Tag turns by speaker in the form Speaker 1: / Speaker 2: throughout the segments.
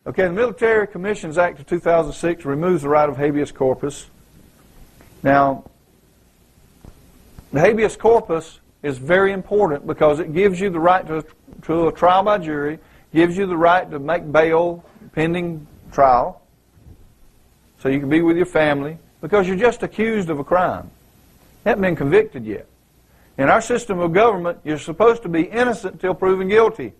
Speaker 1: Okay, the Military Commissions Act of 2006 removes the right of habeas corpus. Now, the habeas corpus is very important because it gives you the right to a trial by jury, gives you the right to make bail pending trial, so you can be with your family, because you're just accused of a crime. You haven't been convicted yet. In our system of government, you're supposed to be innocent until proven guilty.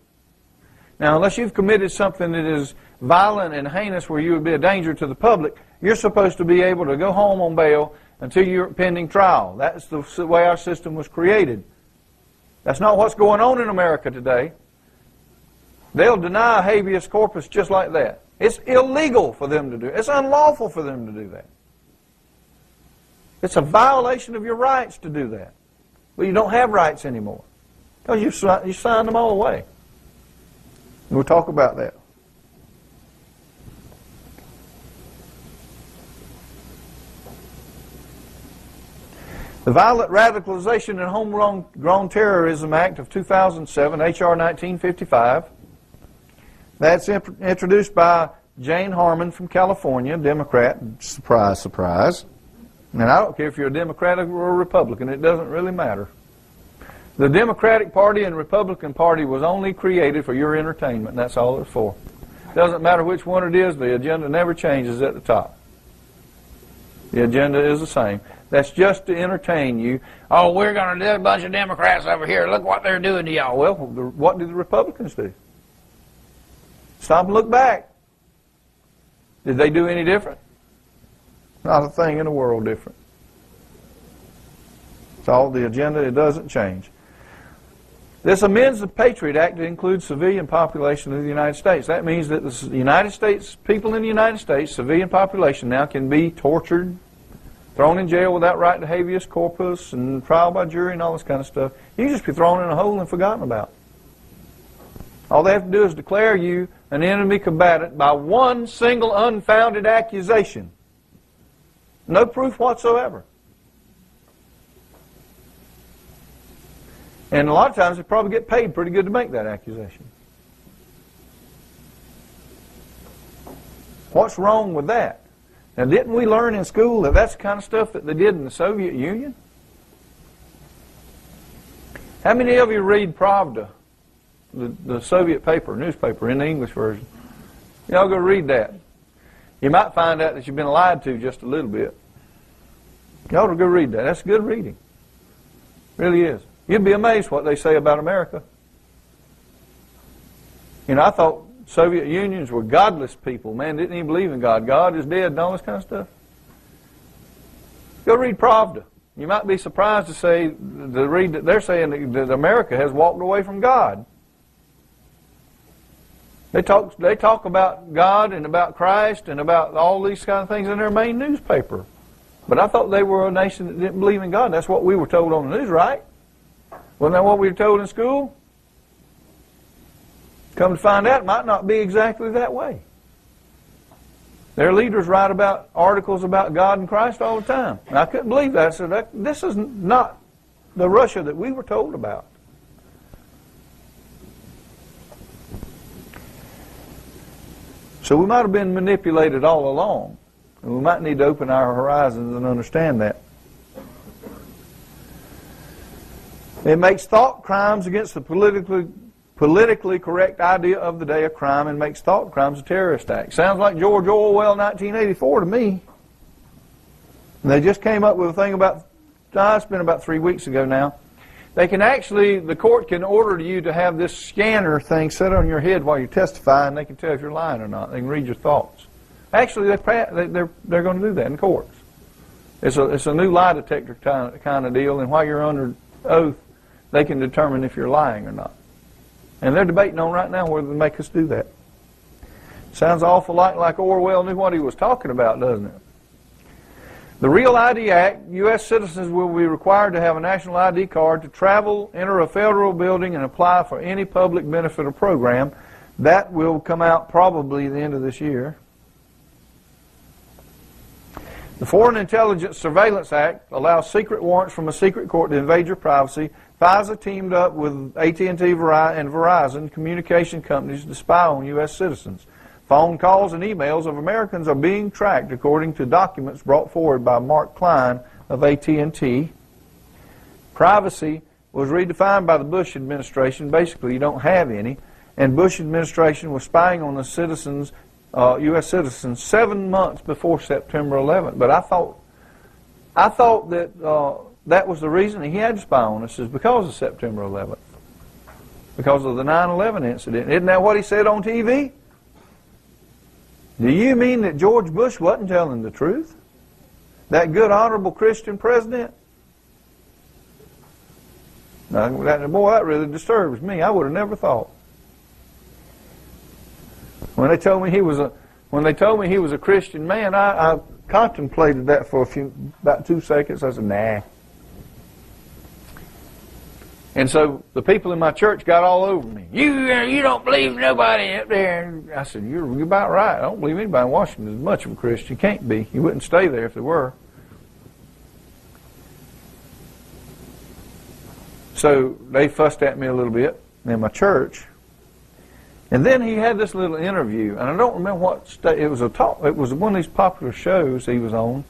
Speaker 1: Now, unless you've committed something that is violent and heinous where you would be a danger to the public, you're supposed to be able to go home on bail until you're pending trial. That's the way our system was created. That's not what's going on in America today. They'll deny habeas corpus just like that. It's illegal for them to do it. It's unlawful for them to do that. It's a violation of your rights to do that. But you don't have rights anymore because you signed them all away. We'll talk about that. The Violent Radicalization and Homegrown Terrorism Act of 2007, H.R. 1955. That's introduced by Jane Harman from California, Democrat. Surprise, surprise. And I don't care if you're a Democrat or a Republican. It doesn't really matter. The Democratic Party and Republican Party was only created for your entertainment, and that's all it's for. It doesn't matter which one it is. The agenda never changes at the top. The agenda is the same. That's just to entertain you. Oh, we're going to do a bunch of Democrats over here. Look what they're doing to y'all. Well, what did the Republicans do? Stop and look back. Did they do any different? Not a thing in the world different. It's all the agenda. It doesn't change. This amends the Patriot Act to include civilian population of the United States. That means that the United States, people in the United States, civilian population now can be tortured, thrown in jail without right to habeas corpus and trial by jury and all this kind of stuff. You can just be thrown in a hole and forgotten about. All they have to do is declare you an enemy combatant by one single unfounded accusation. No proof whatsoever. And a lot of times they probably get paid pretty good to make that accusation. What's wrong with that? Now, didn't we learn in school that that's the kind of stuff that they did in the Soviet Union? How many of you read Pravda, the Soviet paper, newspaper in the English version? Y'all go read that. You might find out that you've been lied to just a little bit. You ought to go read that. That's good reading. It really is. You'd be amazed what they say about America. You know, I thought Soviet Unions were godless people. Man, didn't even believe in God. God is dead and all this kind of stuff. Go read Pravda. You might be surprised to read that they're saying that America has walked away from God. They talk about God and about Christ and about all these kind of things in their main newspaper. But I thought they were a nation that didn't believe in God. That's what we were told on the news, right? Wasn't that what we were told in school? Come to find out, it might not be exactly that way. Their leaders write about articles about God and Christ all the time. And I couldn't believe that. I said, this is not the Russia that we were told about. So we might have been manipulated all along. And we might need to open our horizons and understand that. It makes thought crimes against the politically correct idea of the day a crime and makes thought crimes a terrorist act. Sounds like George Orwell 1984 to me. And they just came up with a thing it's been about 3 weeks ago now. They can actually, the court can order you to have this scanner thing set on your head while you testify, and they can tell if you're lying or not. They can read your thoughts. Actually, they're going to do that in courts. It's a new lie detector kind of deal, and while you're under oath, they can determine if you're lying or not. And they're debating on right now whether to make us do that. Sounds awful like Orwell knew what he was talking about, doesn't it? The Real ID Act, U.S. citizens will be required to have a national ID card to travel, enter a federal building, and apply for any public benefit or program. That will come out probably at the end of this year. The Foreign Intelligence Surveillance Act allows secret warrants from a secret court to invade your privacy. FISA teamed up with AT&T and Verizon communication companies to spy on U.S. citizens. Phone calls and emails of Americans are being tracked according to documents brought forward by Mark Klein of AT&T. Privacy was redefined by the Bush administration. Basically, you don't have any. And Bush administration was spying on the citizens, U.S. citizens, 7 months before September 11th. But I thought that that was the reason he had to spy on us, is because of September 11th. Because of the 9/11 incident. Isn't that what he said on TV? Do you mean that George Bush wasn't telling the truth? That good, honorable Christian president? Now, that really disturbs me. I would have never thought. When they told me he was a Christian man, I contemplated that for about 2 seconds. I said, nah. And so the people in my church got all over me. You don't believe nobody up there. I said, you're about right. I don't believe anybody in Washington is much of a Christian. Can't be. You wouldn't stay there if they were. So they fussed at me a little bit in my church. And then he had this little interview, and I don't remember what state. It was It was one of these popular shows he was on.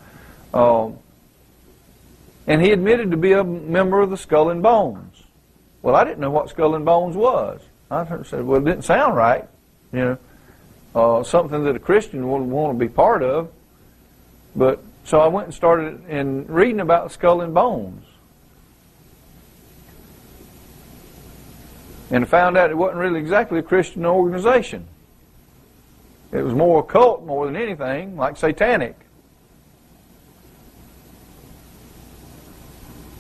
Speaker 1: And he admitted to be a member of the Skull and Bones. Well, I didn't know what Skull and Bones was. I said, well, it didn't sound right. Something that a Christian would want to be part of. But so I went and started reading about Skull and Bones. And I found out it wasn't really exactly a Christian organization. It was more occult more than anything, like satanic.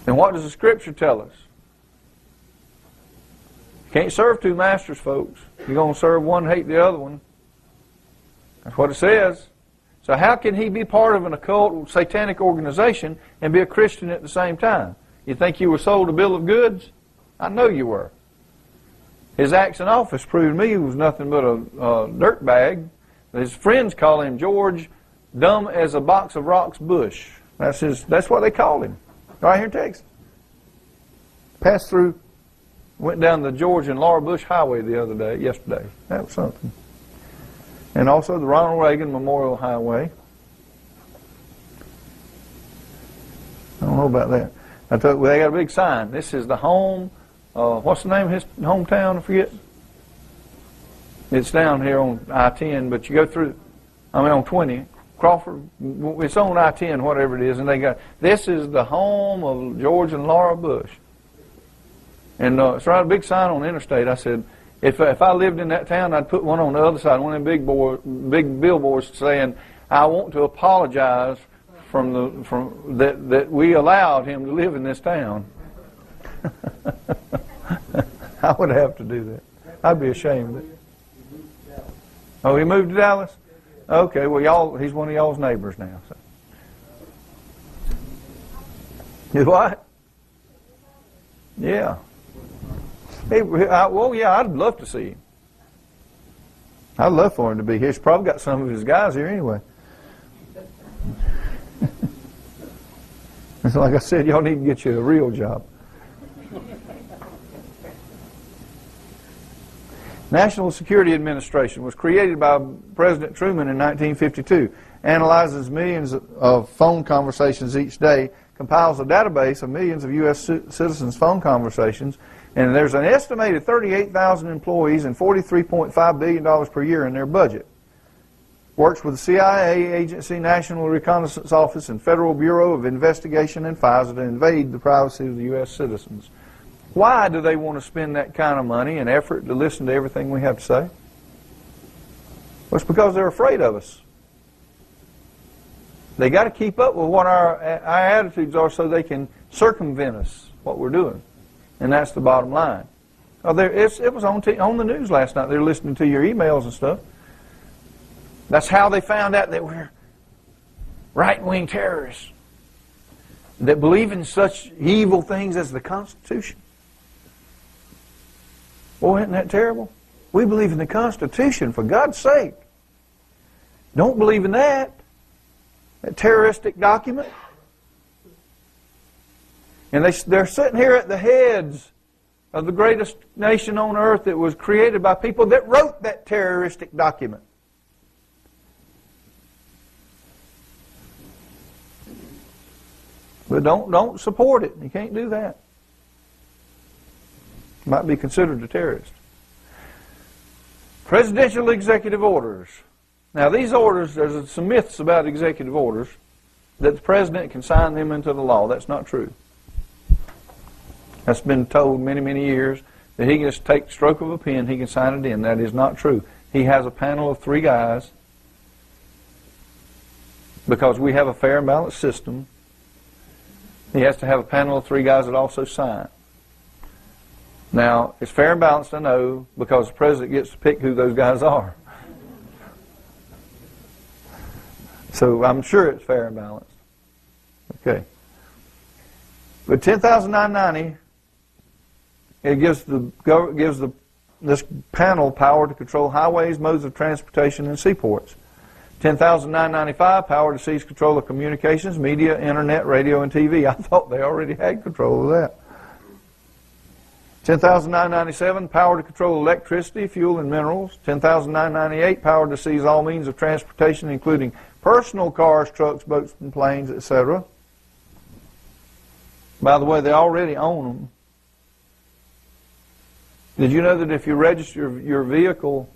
Speaker 1: And what does the Scripture tell us? You can't serve two masters, folks. You're going to serve one, hate the other one. That's what it says. So how can he be part of an occult, satanic organization and be a Christian at the same time? You think you were sold a bill of goods? I know you were. His acts in office proved to me he was nothing but a dirtbag. His friends call him George Dumb as a Box of Rocks Bush. That's what they called him. Right here in Texas. Passed through, went down the George and Laura Bush Highway yesterday. That was something. And also the Ronald Reagan Memorial Highway. I don't know about that. They got a big sign. This is the home. What's the name of his hometown? I forget. It's down here on I-10, but you go through, on 20. Crawford, it's on I-10, whatever it is, and they got, this is the home of George and Laura Bush. And it's right, a big sign on the interstate. I said, if I lived in that town, I'd put one on the other side, one of them big billboards saying, I want to apologize that we allowed him to live in this town. I would have to do that. I'd be ashamed of it. Oh, he moved to Dallas? Okay, well, he's one of y'all's neighbors now. So. You what? Yeah. I'd love to see him. I'd love for him to be here. He's probably got some of his guys here anyway. Like I said, y'all need to get you a real job. National Security Administration was created by President Truman in 1952, analyzes millions of phone conversations each day, compiles a database of millions of U.S. citizens' phone conversations, and there's an estimated 38,000 employees and $43.5 billion per year in their budget. Works with the CIA agency, National Reconnaissance Office, and Federal Bureau of Investigation and FISA to invade the privacy of the U.S. citizens. Why do they want to spend that kind of money and effort to listen to everything we have to say? Well, it's because they're afraid of us. They got to keep up with what our attitudes are so they can circumvent us, what we're doing. And that's the bottom line. It was on the news last night. They were listening to your emails and stuff. That's how they found out that we're right-wing terrorists that believe in such evil things as the Constitution. Boy, isn't that terrible? We believe in the Constitution, for God's sake. Don't believe in that terroristic document. And they're sitting here at the heads of the greatest nation on earth that was created by people that wrote that terroristic document. But don't support it. You can't do that. Might be considered a terrorist. Presidential executive orders. Now these orders, there's some myths about executive orders, that the president can sign them into the law. That's not true. That's been told many, many years, that he can just take the stroke of a pen, he can sign it in. That is not true. He has a panel of 3 guys, because we have a fair and balanced system. He has to have a panel of 3 guys that also sign. Now, it's fair and balanced, I know, because the president gets to pick who those guys are. So I'm sure it's fair and balanced. Okay. But 10,990, it gives this panel power to control highways, modes of transportation, and seaports. 10,995, power to seize control of communications, media, internet, radio, and TV. I thought they already had control of that. 10,997, power to control electricity, fuel, and minerals. 10,998, power to seize all means of transportation, including personal cars, trucks, boats, and planes, etc. By the way, they already own them. Did you know that if you register your vehicle,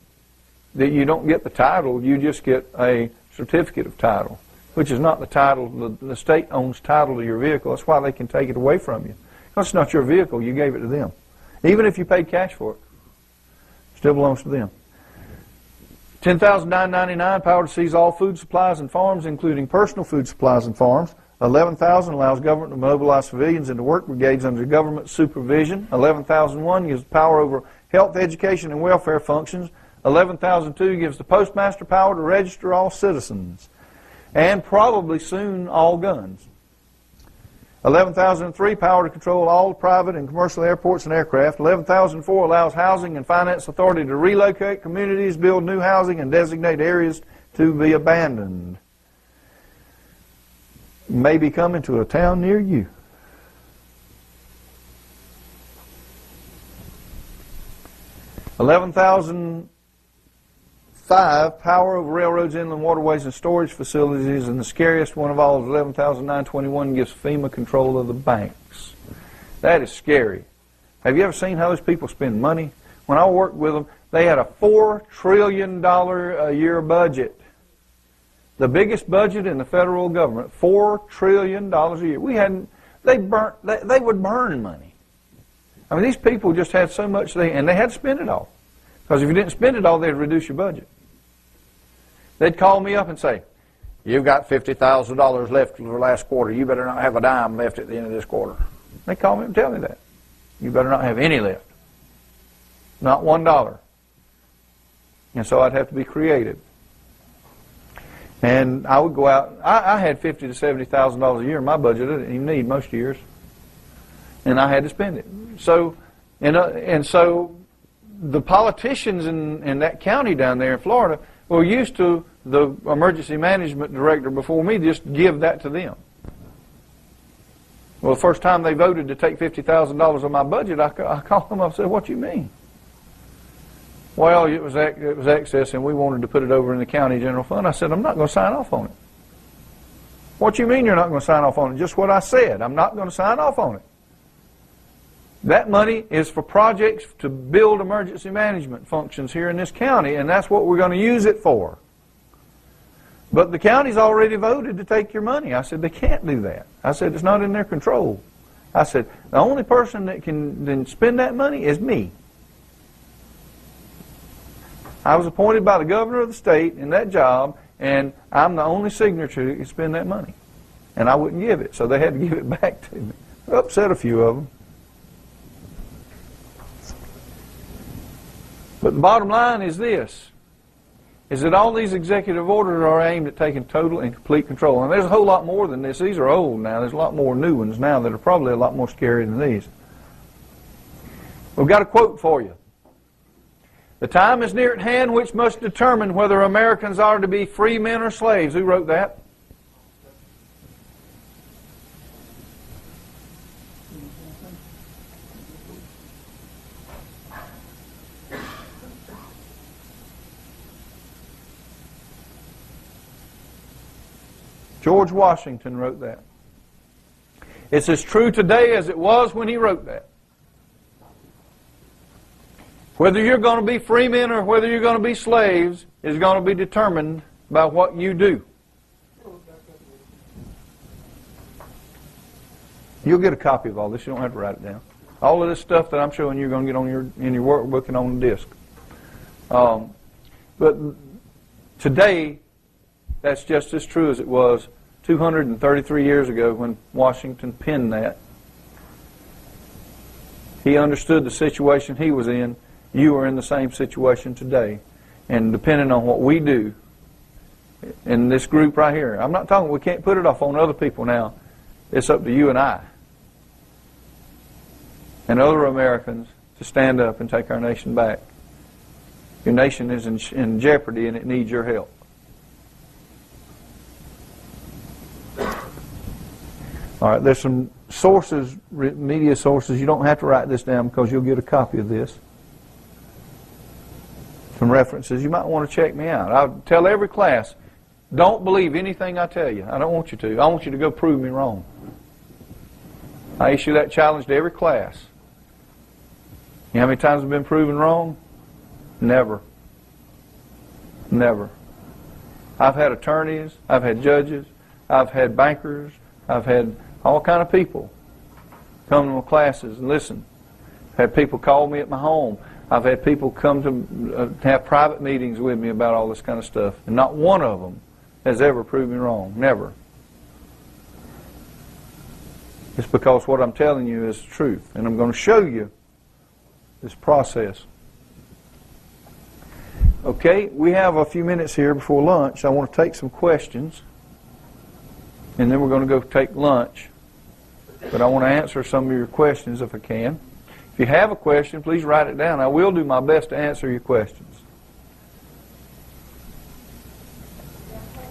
Speaker 1: that you don't get the title, you just get a certificate of title, which is not the title. The state owns title to your vehicle. That's why they can take it away from you. It's not your vehicle. You gave it to them. Even if you paid cash for it, it still belongs to them. 10,999, power to seize all food supplies and farms, including personal food supplies and farms. 11,000 allows government to mobilize civilians into work brigades under government supervision. 11,001 gives power over health, education, and welfare functions. 11,002 gives the postmaster power to register all citizens, and probably soon all guns. 11,003, power to control all private and commercial airports and aircraft. 11,004 allows housing and finance authority to relocate communities, build new housing, and designate areas to be abandoned. May be coming to a town near you. $11,005, power over railroads, inland waterways, and storage facilities, and the scariest one of all is 11,921, gives FEMA control of the banks. That is scary. Have you ever seen how those people spend money? When I worked with them, they had a $4 trillion a year budget. The biggest budget in the federal government, $4 trillion a year. They would burn money. I mean, these people just had so much, and they had to spend it all. Because if you didn't spend it all, they'd reduce your budget. They'd call me up and say, "You've got $50,000 left for the last quarter. You better not have a dime left at the end of this quarter." They call me and tell me that. You better not have any left. Not $1. And so I'd have to be creative. And I would go out. I had $50,000 to $70,000 a year in my budget. I didn't even need most years, and I had to spend it. So, and so, the politicians in that county down there in Florida were used to the emergency management director before me just give that to them. Well, the first time they voted to take $50,000 of my budget, I called them up and said, "What do you mean?" "Well, it was excess, and we wanted to put it over in the county general fund." I said, "I'm not going to sign off on it." "What do you mean you're not going to sign off on it?" "Just what I said. I'm not going to sign off on it. That money is for projects to build emergency management functions here in this county, and that's what we're going to use it for. But the county's already voted to take your money." I said, "They can't do that." I said, "It's not in their control." I said, "The only person that can then spend that money is me. I was appointed by the governor of the state in that job, and I'm the only signature that can spend that money. And I wouldn't give it, so they had to give it back to me." It upset a few of them. But the bottom line is this, is that all these executive orders are aimed at taking total and complete control. And there's a whole lot more than this. These are old now. There's a lot more new ones now that are probably a lot more scary than these. We've got a quote for you. "The time is near at hand which must determine whether Americans are to be free men or slaves." Who wrote that? George Washington wrote that. It's as true today as it was when he wrote that. Whether you're going to be free men or whether you're going to be slaves is going to be determined by what you do. You'll get a copy of all this. You don't have to write it down. All of this stuff that I'm showing you, you're going to get on in your workbook and on the disc. But today, that's just as true as it was 233 years ago when Washington penned that. He understood the situation he was in. You are in the same situation today. And depending on what we do in this group right here, I'm not talking, we can't put it off on other people now. It's up to you and I and other Americans to stand up and take our nation back. Your nation is in jeopardy and it needs your help. All right, there's some sources, media sources. You don't have to write this down because you'll get a copy of this. Some references. You might want to check me out. I'll tell every class, don't believe anything I tell you. I don't want you to. I want you to go prove me wrong. I issue that challenge to every class. You know how many times I've been proven wrong? Never. Never. I've had attorneys, I've had judges, I've had bankers, I've had all kind of people come to my classes and listen. I've had people call me at my home. I've had people come to have private meetings with me about all this kind of stuff. And not one of them has ever proved me wrong. Never. It's because what I'm telling you is the truth. And I'm going to show you this process. Okay, we have a few minutes here before lunch. I want to take some questions. And then we're going to go take lunch. But I want to answer some of your questions if I can. If you have a question, please write it down. I will do my best to answer your questions.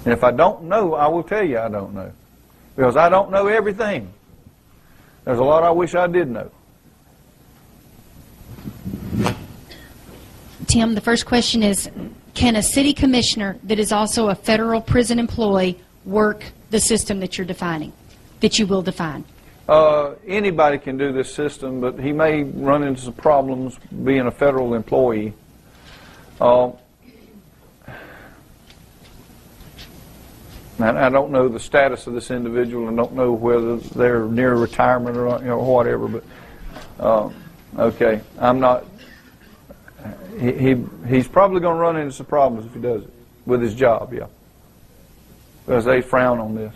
Speaker 1: And if I don't know, I will tell you I don't know. Because I don't know everything. There's a lot I wish I did know.
Speaker 2: Tim, the first question is, can a city commissioner that is also a federal prison employee work the system that you're defining, that you will define?
Speaker 1: Anybody can do this system, but he may run into some problems being a federal employee. I don't know the status of this individual and don't know whether they're near retirement or whatever, but okay, I'm not. He's probably going to run into some problems if he does it with his job, yeah, because they frown on this.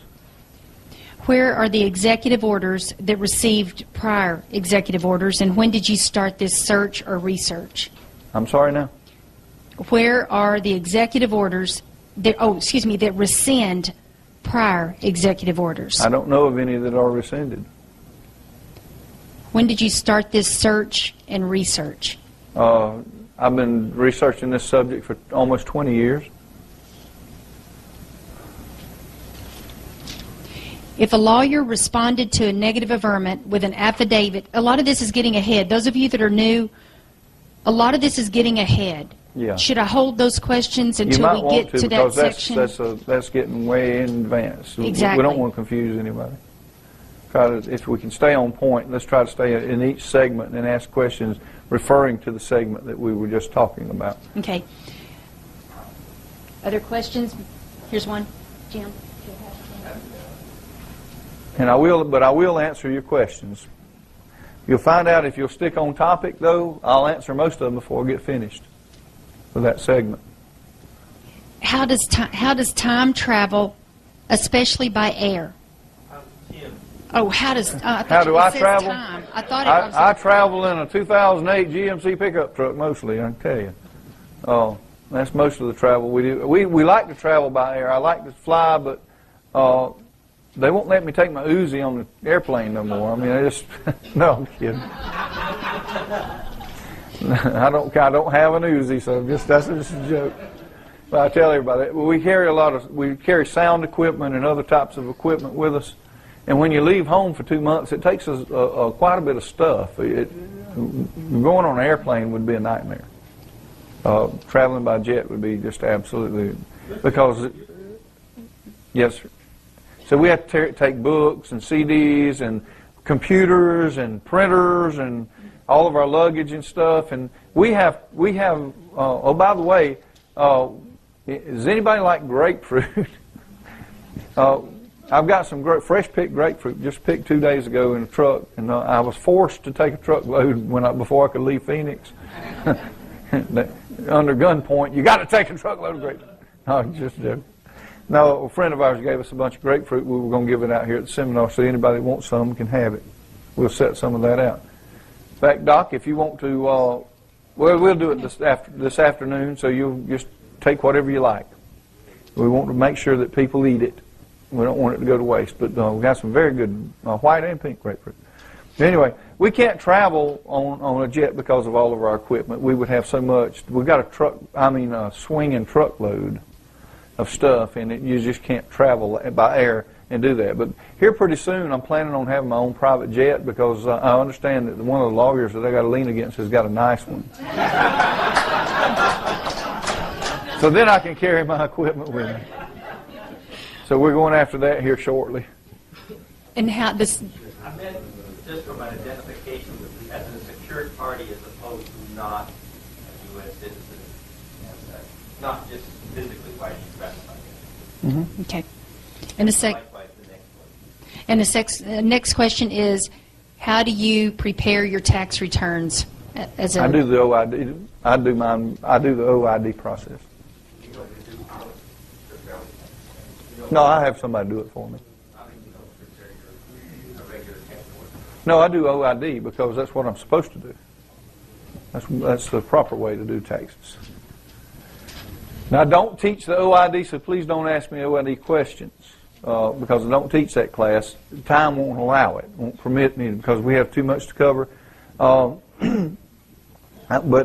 Speaker 2: Where are the executive orders that received prior executive orders, and when did you start this search or research?
Speaker 1: I'm sorry now?
Speaker 2: Where are the executive orders that, that rescind prior executive orders?
Speaker 1: I don't know of any that are rescinded.
Speaker 2: When did you start this search and research?
Speaker 1: I've been researching this subject for almost 20 years.
Speaker 2: If a lawyer responded to a negative averment with an affidavit, a lot of this is getting ahead. Those of you that are new, a lot of this is getting ahead.
Speaker 1: Yeah.
Speaker 2: Should I hold those questions until we get to that section?
Speaker 1: That's getting way in advance.
Speaker 2: Exactly.
Speaker 1: We don't want to confuse anybody. If we can stay on point, let's try to stay in each segment and ask questions referring to the segment that we were just talking about.
Speaker 2: Okay. Other questions? Here's one. Jim?
Speaker 1: And I will answer your questions. You'll find out if you'll stick on topic, though, I'll answer most of them before I get finished with that segment.
Speaker 2: How does time travel, especially by air? Oh, how do I
Speaker 1: travel?
Speaker 2: Time. I thought it was.
Speaker 1: I travel in a 2008 GMC pickup truck mostly, I can tell you. That's most of the travel we do. We like to travel by air. I like to fly, but they won't let me take my Uzi on the airplane no more. I mean, I just no, I'm kidding. I don't have an Uzi, so that's just a joke. But I tell everybody, we carry sound equipment and other types of equipment with us. And when you leave home for 2 months, it takes us quite a bit of stuff. Going on an airplane would be a nightmare. Traveling by jet would be just absolutely, because yes, sir. So we have to take books and CDs and computers and printers and all of our luggage and stuff. And we have. Oh, by the way, does anybody like grapefruit? I've got some fresh picked grapefruit just picked 2 days ago in a truck, and I was forced to take a truckload before I could leave Phoenix. Under gunpoint, you got to take a truckload of grapefruit. No, just joking. No, a friend of ours gave us a bunch of grapefruit. We were going to give it out here at the seminar, so anybody that wants some can have it. We'll set some of that out. In fact, Doc, if you want to, well, we'll do it this afternoon, so you'll just take whatever you like. We want to make sure that people eat it. We don't want it to go to waste, but we've got some very good white and pink grapefruit. Anyway, we can't travel on a jet because of all of our equipment. We would have so much. We've got a swinging truckload of stuff, and you just can't travel by air and do that. But here pretty soon, I'm planning on having my own private jet because I understand that one of the lawyers that I got to lean against has got a nice one. So then I can carry my equipment with me. So we're going after that here shortly.
Speaker 2: And how this?
Speaker 3: I meant just from an identification as a secured party as opposed to not a U.S. citizen, not just physically why you specify it.
Speaker 2: Mm-hmm. Okay. And the
Speaker 3: Likewise, the next one.
Speaker 2: And the next question is, how do you prepare your tax returns?
Speaker 1: I do the OID. I do the OID process. No, I have somebody do it for me. No, I do OID because that's what I'm supposed to do. That's the proper way to do taxes. Now, I don't teach the OID, so please don't ask me OID questions because I don't teach that class. Time won't allow it, won't permit me because we have too much to cover. But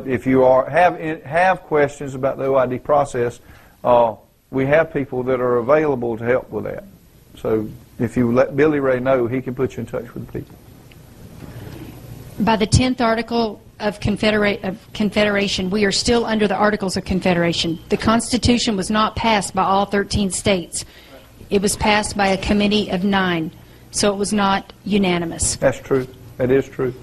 Speaker 1: if you have questions about the OID process, we have people that are available to help with that. So if you let Billy Ray know, he can put you in touch with the people.
Speaker 2: By the 10th Article of Confederation, we are still under the Articles of Confederation. The Constitution was not passed by all 13 states. It was passed by a committee of 9, so it was not unanimous.
Speaker 1: That's true. That is true.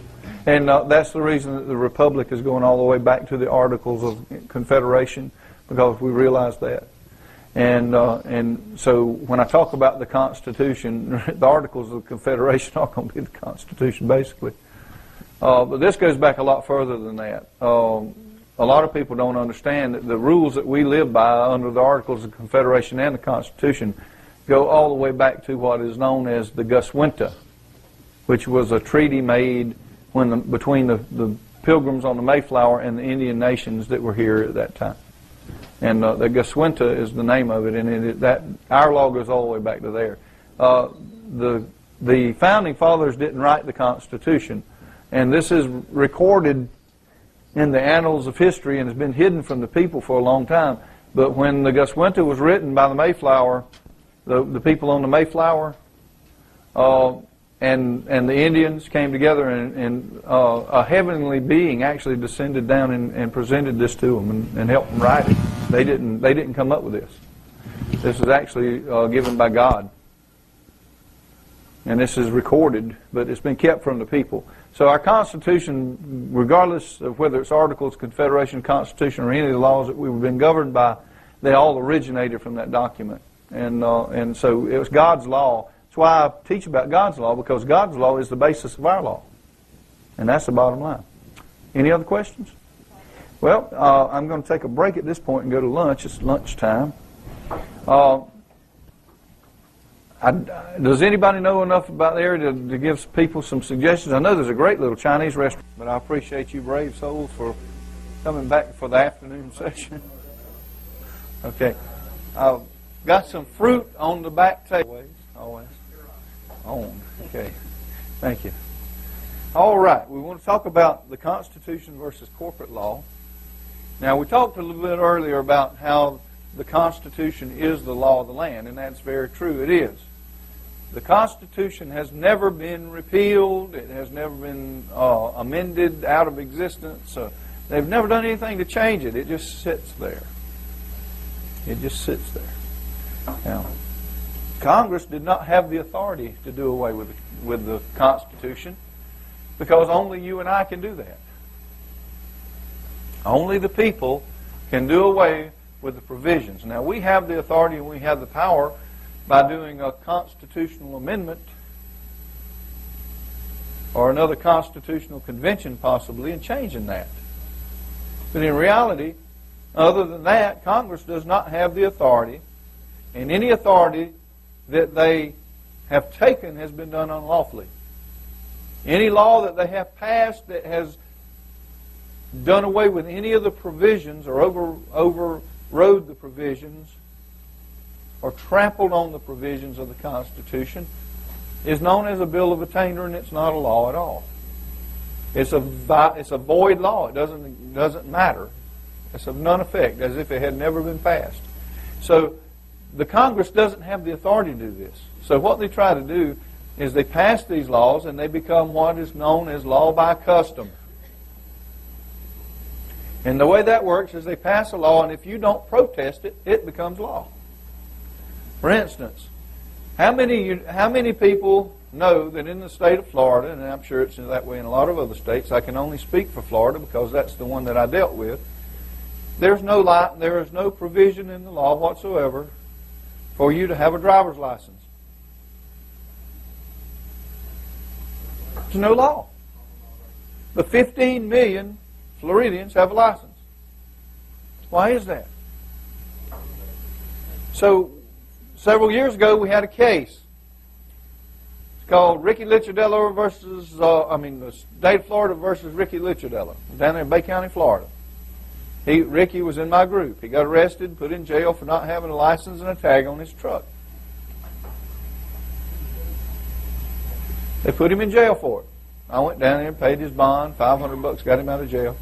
Speaker 1: And that's the reason that the Republic is going all the way back to the Articles of Confederation, because we realize that. And so when I talk about the Constitution, the Articles of Confederation are going to be the Constitution, basically. But this goes back a lot further than that. A lot of people don't understand that the rules that we live by under the Articles of Confederation and the Constitution go all the way back to what is known as the Goswinta, which was a treaty made between the Pilgrims on the Mayflower and the Indian nations that were here at that time. And the Goswinta is the name of it, and our law goes all the way back to there. The Founding Fathers didn't write the Constitution, and this is recorded in the annals of history and has been hidden from the people for a long time. But when the Goswinta was written by the Mayflower, the people on the Mayflower, and the Indians came together, and a heavenly being actually descended down and presented this to them and helped them write it. They didn't come up with this. This was actually given by God. And this is recorded, but it's been kept from the people. So our Constitution, regardless of whether it's Articles, Confederation, Constitution, or any of the laws that we've been governed by, they all originated from that document. And so it was God's law. That's why I teach about God's law, because God's law is the basis of our law. And that's the bottom line. Any other questions? Well, I'm going to take a break at this point and go to lunch. It's lunchtime. Does anybody know enough about the area to give people some suggestions? I know there's a great little Chinese restaurant, but I appreciate you brave souls for coming back for the afternoon session. Okay. I've got some fruit on the back table. Always. On. Okay. Thank you. All right. We want to talk about the Constitution versus corporate law. Now, we talked a little bit earlier about how the Constitution is the law of the land, and that's very true. It is. The Constitution has never been repealed. It has never been amended out of existence. They've never done anything to change it. It just sits there. It just sits there. Now, Congress did not have the authority to do away with the Constitution, because only you and I can do that. Only the people can do away with the provisions. Now, we have the authority and we have the power by doing a constitutional amendment or another constitutional convention possibly and changing that. But in reality, other than that, Congress does not have the authority, and any authority that they have taken has been done unlawfully. Any law that they have passed that has done away with any of the provisions or overrode the provisions or trampled on the provisions of the Constitution is known as a bill of attainder, and it's not a law at all. It's a void law. It doesn't matter. It's of none effect, as if it had never been passed. So the Congress doesn't have the authority to do this. So what they try to do is they pass these laws and they become what is known as law by custom. And the way that works is they pass a law, and if you don't protest it, it becomes law. For instance, how many people know that in the state of Florida, and I'm sure it's that way in a lot of other states, I can only speak for Florida because that's the one that I dealt with, there is no provision in the law whatsoever for you to have a driver's license. There's no law. The 15 million Floridians have a license. Why is that? So, several years ago we had a case. It's called Ricky Licciardello versus, the state of Florida versus Ricky Licciardello, down there in Bay County, Florida. Ricky was in my group. He got arrested and put in jail for not having a license and a tag on his truck. They put him in jail for it. I went down there and paid his bond, $500, got him out of jail.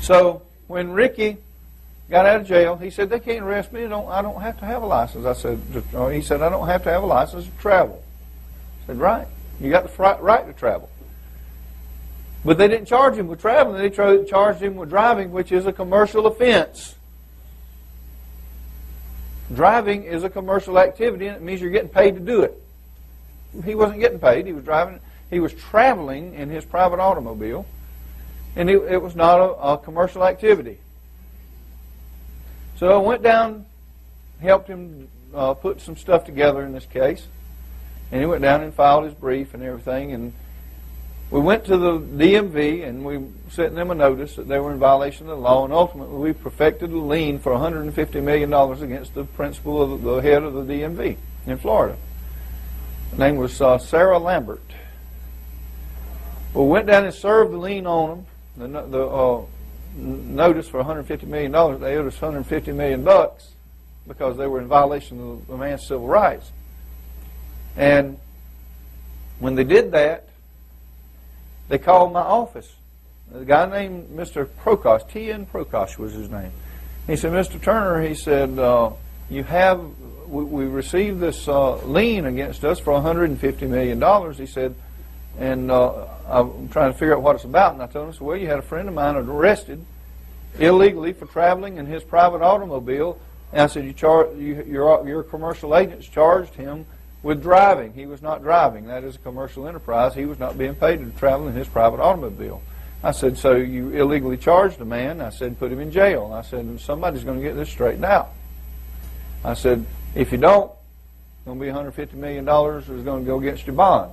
Speaker 1: So when Ricky got out of jail, he said, they can't arrest me. I don't have to have a license. He said, I don't have to have a license to travel. I said, right. You got the right to travel. But they didn't charge him with traveling. They charged him with driving, which is a commercial offense. Driving is a commercial activity, and it means you're getting paid to do it. He wasn't getting paid. He was driving. He was traveling in his private automobile, and it was not a commercial activity. So I went down, helped him put some stuff together in this case, and he went down and filed his brief and everything, and we went to the DMV, and we sent them a notice that they were in violation of the law, and ultimately we perfected a lien for $150 million against the principal of the head of the DMV in Florida. Her name was Sarah Lambert. We went down and served the lien on them, the notice for $150 million. They owed us $150 million because they were in violation of the man's civil rights. And when they did that, they called my office. A guy named Mr. Prokosh, T.N. Prokosh was his name. He said, Mr. Turner, he said, we received this lien against us for $150 million, he said, and I'm trying to figure out what it's about. And I told him, I said, well, you had a friend of mine arrested illegally for traveling in his private automobile. And I said, your commercial agents charged him with driving. He was not driving. That is a commercial enterprise. He was not being paid to travel in his private automobile. I said, so you illegally charged a man. I said, put him in jail. I said, somebody's going to get this straightened out. I said, if you don't, it's going to be $150 million is going to go against your bond.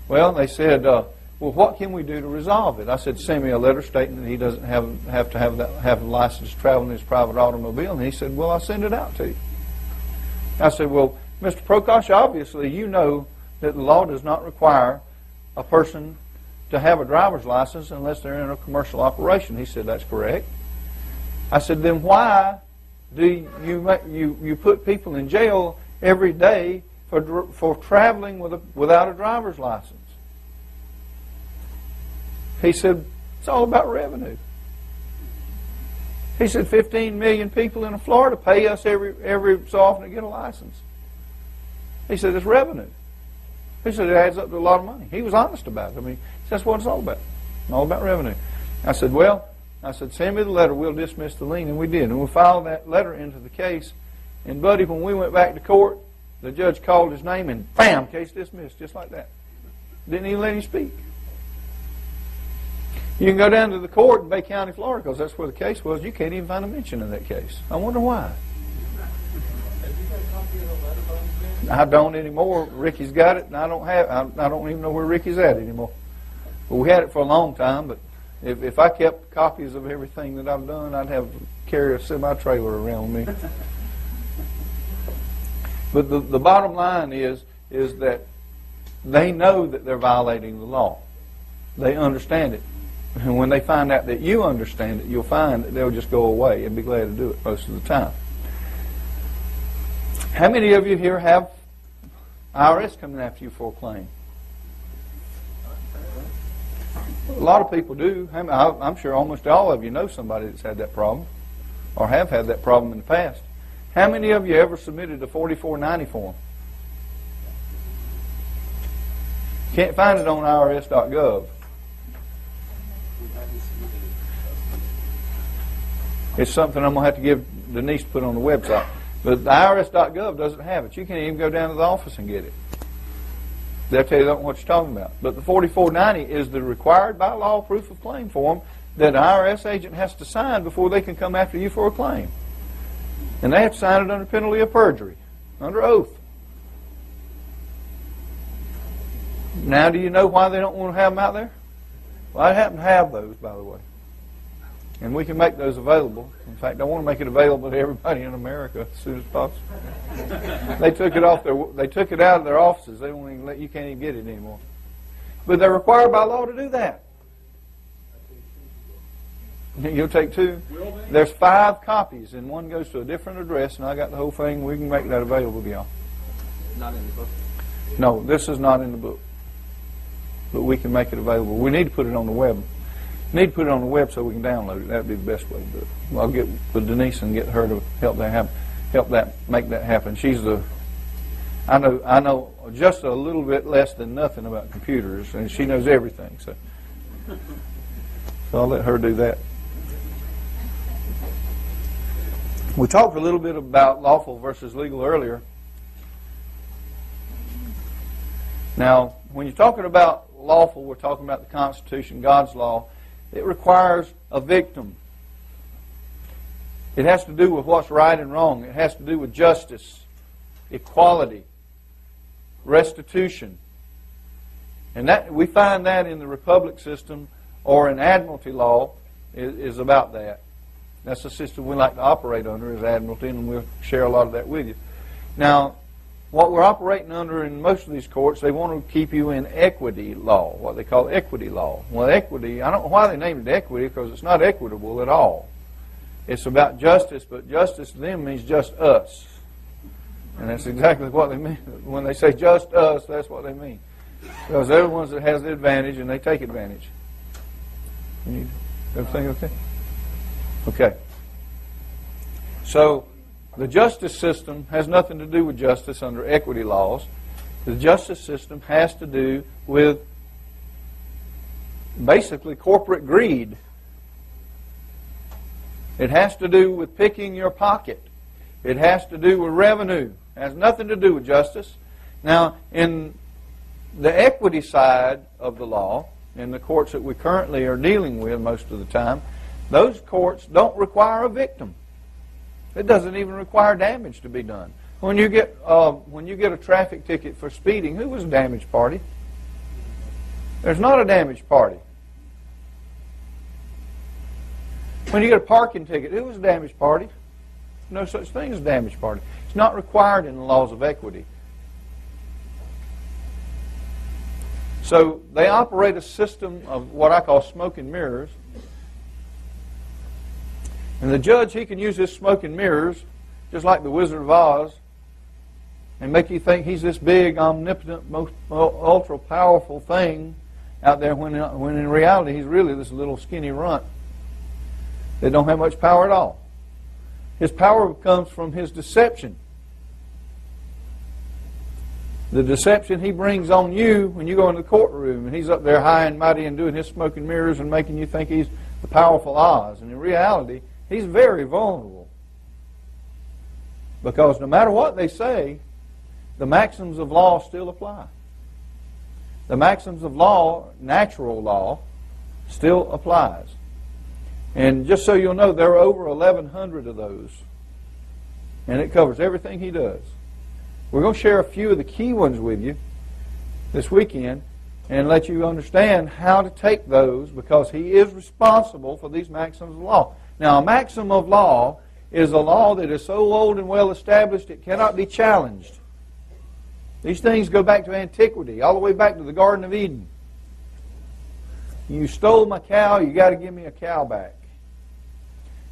Speaker 1: Well, they said, well, what can we do to resolve it? I said, send me a letter stating that he doesn't have to have a license to travel in his private automobile. And he said, well, I'll send it out to you. I said, well, Mr. Prokosh, obviously you know that the law does not require a person to have a driver's license unless they're in a commercial operation. He said, that's correct. I said, then why do you put people in jail every day for traveling without a driver's license? He said, it's all about revenue. He said, 15 million people in Florida pay us every so often to get a license. He said, it's revenue. He said, it adds up to a lot of money. He was honest about it. I mean, that's what it's all about. It's all about revenue. I said, well, send me the letter. We'll dismiss the lien. And we did. And we filed that letter into the case. And, buddy, when we went back to court, the judge called his name and, bam, case dismissed, just like that. Didn't even let him speak. You can go down to the court in Bay County, Florida, because that's where the case was. You can't even find a mention of that case. I wonder why. I don't anymore. Ricky's got it, and I don't even know where Ricky's at anymore. But we had it for a long time. But if I kept copies of everything that I've done, I'd have to carry a semi-trailer around with me. But the bottom line is that they know that they're violating the law. They understand it. And when they find out that you understand it, you'll find that they'll just go away and be glad to do it most of the time. How many of you here have IRS coming after you for a claim? A lot of people do. I'm sure almost all of you know somebody that's had that problem or have had that problem in the past. How many of you ever submitted a 4490 form? Can't find it on IRS.gov. It's something I'm going to have to give Denise to put on the website. But the IRS.gov doesn't have it. You can't even go down to the office and get it. They'll tell you what you're talking about. But the 4490 is the required by law proof of claim form that an IRS agent has to sign before they can come after you for a claim. And they have to sign it under penalty of perjury, under oath. Now, do you know why they don't want to have them out there? Well, I happen to have those, by the way. And we can make those available. In fact, I want to make it available to everybody in America as soon as possible. They took it out of their offices. They won't even you can't even get it anymore. But they're required by law to do that. You'll take 2. There's 5 copies, and one goes to a different address, and I got the whole thing. We can make that available to y'all.
Speaker 3: Not in the book?
Speaker 1: No, this is not in the book. But we can make it available. We need to put it on the web. We need to put it on the web so we can download it. That would be the best way to do it. I'll get with Denise and get her to help make that happen. I know just a little bit less than nothing about computers, and she knows everything. So I'll let her do that. We talked a little bit about lawful versus legal earlier. Now, when you're talking about lawful, we're talking about the Constitution, God's law. It requires a victim. It has to do with what's right and wrong. It has to do with justice, equality, restitution. And that we find that in the republic system or in admiralty law is about that. That's the system we like to operate under, is admiralty, and we'll share a lot of that with you. Now, what we're operating under in most of these courts, they want to keep you in equity law, what they call equity law. Well, equity, I don't know why they named it equity, because it's not equitable at all. It's about justice, but justice to them means just us. And that's exactly what they mean. When they say just us, that's what they mean. Because they're the ones that has the advantage, and they take advantage. Everything okay? Okay. So, the justice system has nothing to do with justice under equity laws. The justice system has to do with basically corporate greed. It has to do with picking your pocket. It has to do with revenue. It has nothing to do with justice. Now, in the equity side of the law, in the courts that we currently are dealing with most of the time, those courts don't require a victim. It doesn't even require damage to be done. When you get a traffic ticket for speeding, who was a damaged party? There's not a damaged party. When you get a parking ticket, who was a damaged party? No such thing as a damaged party. It's not required in the laws of equity. So they operate a system of what I call smoke and mirrors. And the judge, he can use his smoke and mirrors, just like the Wizard of Oz, and make you think he's this big, omnipotent, most ultra-powerful thing out there when in reality he's really this little skinny runt that don't have much power at all. His power comes from his deception. The deception he brings on you when you go into the courtroom, and he's up there high and mighty and doing his smoke and mirrors and making you think he's the powerful Oz. And in reality, he's very vulnerable. Because no matter what they say, the maxims of law still apply. The maxims of law, natural law, still applies. And just so you'll know, there are over 1,100 of those. And it covers everything he does. We're going to share a few of the key ones with you this weekend and let you understand how to take those, because he is responsible for these maxims of law. Now, a maxim of law is a law that is so old and well established it cannot be challenged. These things go back to antiquity, all the way back to the Garden of Eden. You stole my cow, you got to give me a cow back.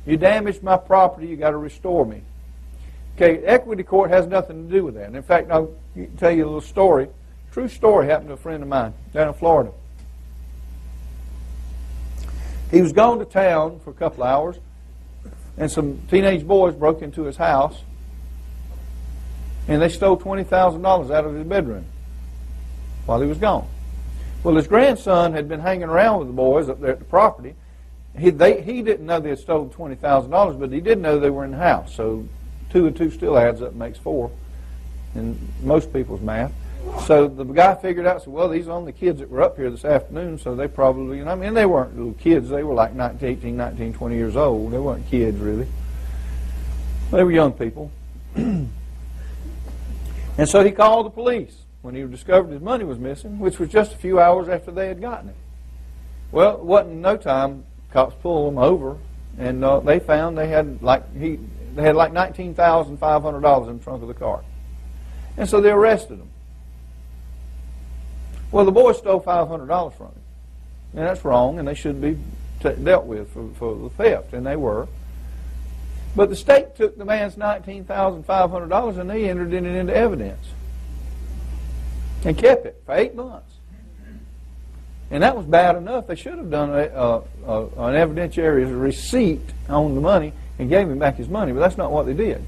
Speaker 1: You damaged my property, you got to restore me. Okay, equity court has nothing to do with that. And in fact, I'll tell you a little story. True story happened to a friend of mine down in Florida. He was gone to town for a couple of hours, and some teenage boys broke into his house, and they stole $20,000 out of his bedroom while he was gone. Well, his grandson had been hanging around with the boys up there at the property. He didn't know they had stolen $20,000, but he did know they were in the house. So 2 and 2 still adds up and makes 4 in most people's math. So the guy figured out, well, these are only kids that were up here this afternoon, so they probably, and I mean, they weren't little kids. They were like 18, 19, 20 years old. They weren't kids, really. They were young people. And so he called the police when he discovered his money was missing, which was just a few hours after they had gotten it. Well, it wasn't no time. Cops pulled them over, and they found they had like $19,500 in the trunk of the car. And so they arrested him. Well, the boys stole $500 from him. And that's wrong, and they should be dealt with for the theft, and they were. But the state took the man's $19,500 and they entered it into evidence and kept it for 8 months. And that was bad enough. They should have done an evidentiary receipt on the money and gave him back his money, but that's not what they did.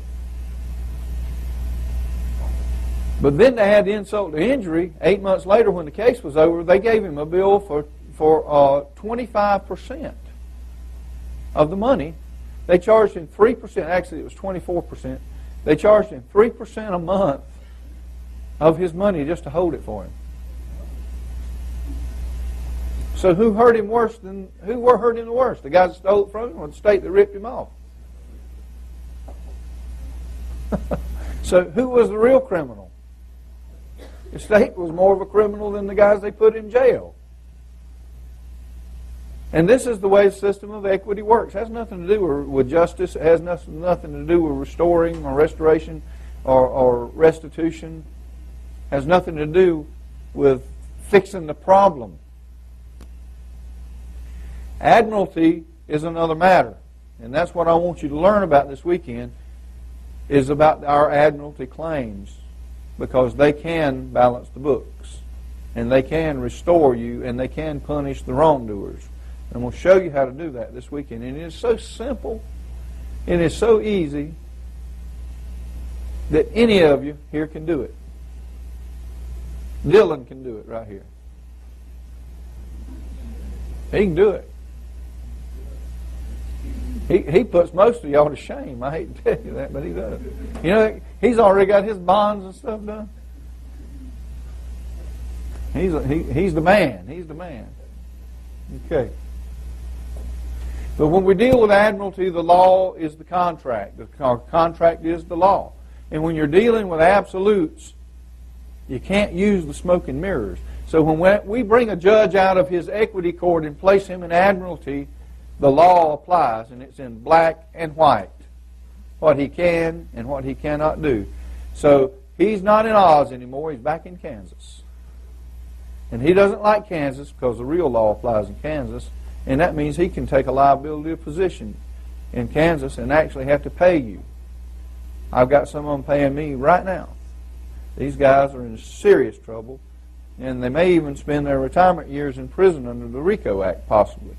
Speaker 1: But then they had the insult to injury. 8 months later, when the case was over, they gave him a bill for 25% of the money. They charged him 3%. Actually, it was 24%. They charged him 3% a month of his money just to hold it for him. So who hurt him worse than who hurt him the worst? The guys that stole it from him, or the state that ripped him off? So who was the real criminal? The state was more of a criminal than the guys they put in jail. And this is the way the system of equity works. It has nothing to do with justice. It has nothing to do with restoring or restoration or restitution. It has nothing to do with fixing the problem. Admiralty is another matter. And that's what I want you to learn about this weekend, is about our admiralty claims. Because they can balance the books. And they can restore you, and they can punish the wrongdoers. And we'll show you how to do that this weekend. And it is so simple, and it's so easy, that any of you here can do it. Dylan can do it right here. He can do it. He puts most of y'all to shame. I hate to tell you that, but he does. You know, he's already got his bonds and stuff done. He's the man. He's the man. Okay. But when we deal with admiralty, the law is the contract. The contract is the law. And when you're dealing with absolutes, you can't use the smoke and mirrors. So when we bring a judge out of his equity court and place him in admiralty, the law applies, and it's in black and white, what he can and what he cannot do. So he's not in Oz anymore. He's back in Kansas. And he doesn't like Kansas because the real law applies in Kansas, and that means he can take a liability position in Kansas and actually have to pay you. I've got some of them paying me right now. These guys are in serious trouble, and they may even spend their retirement years in prison under the RICO Act, possibly.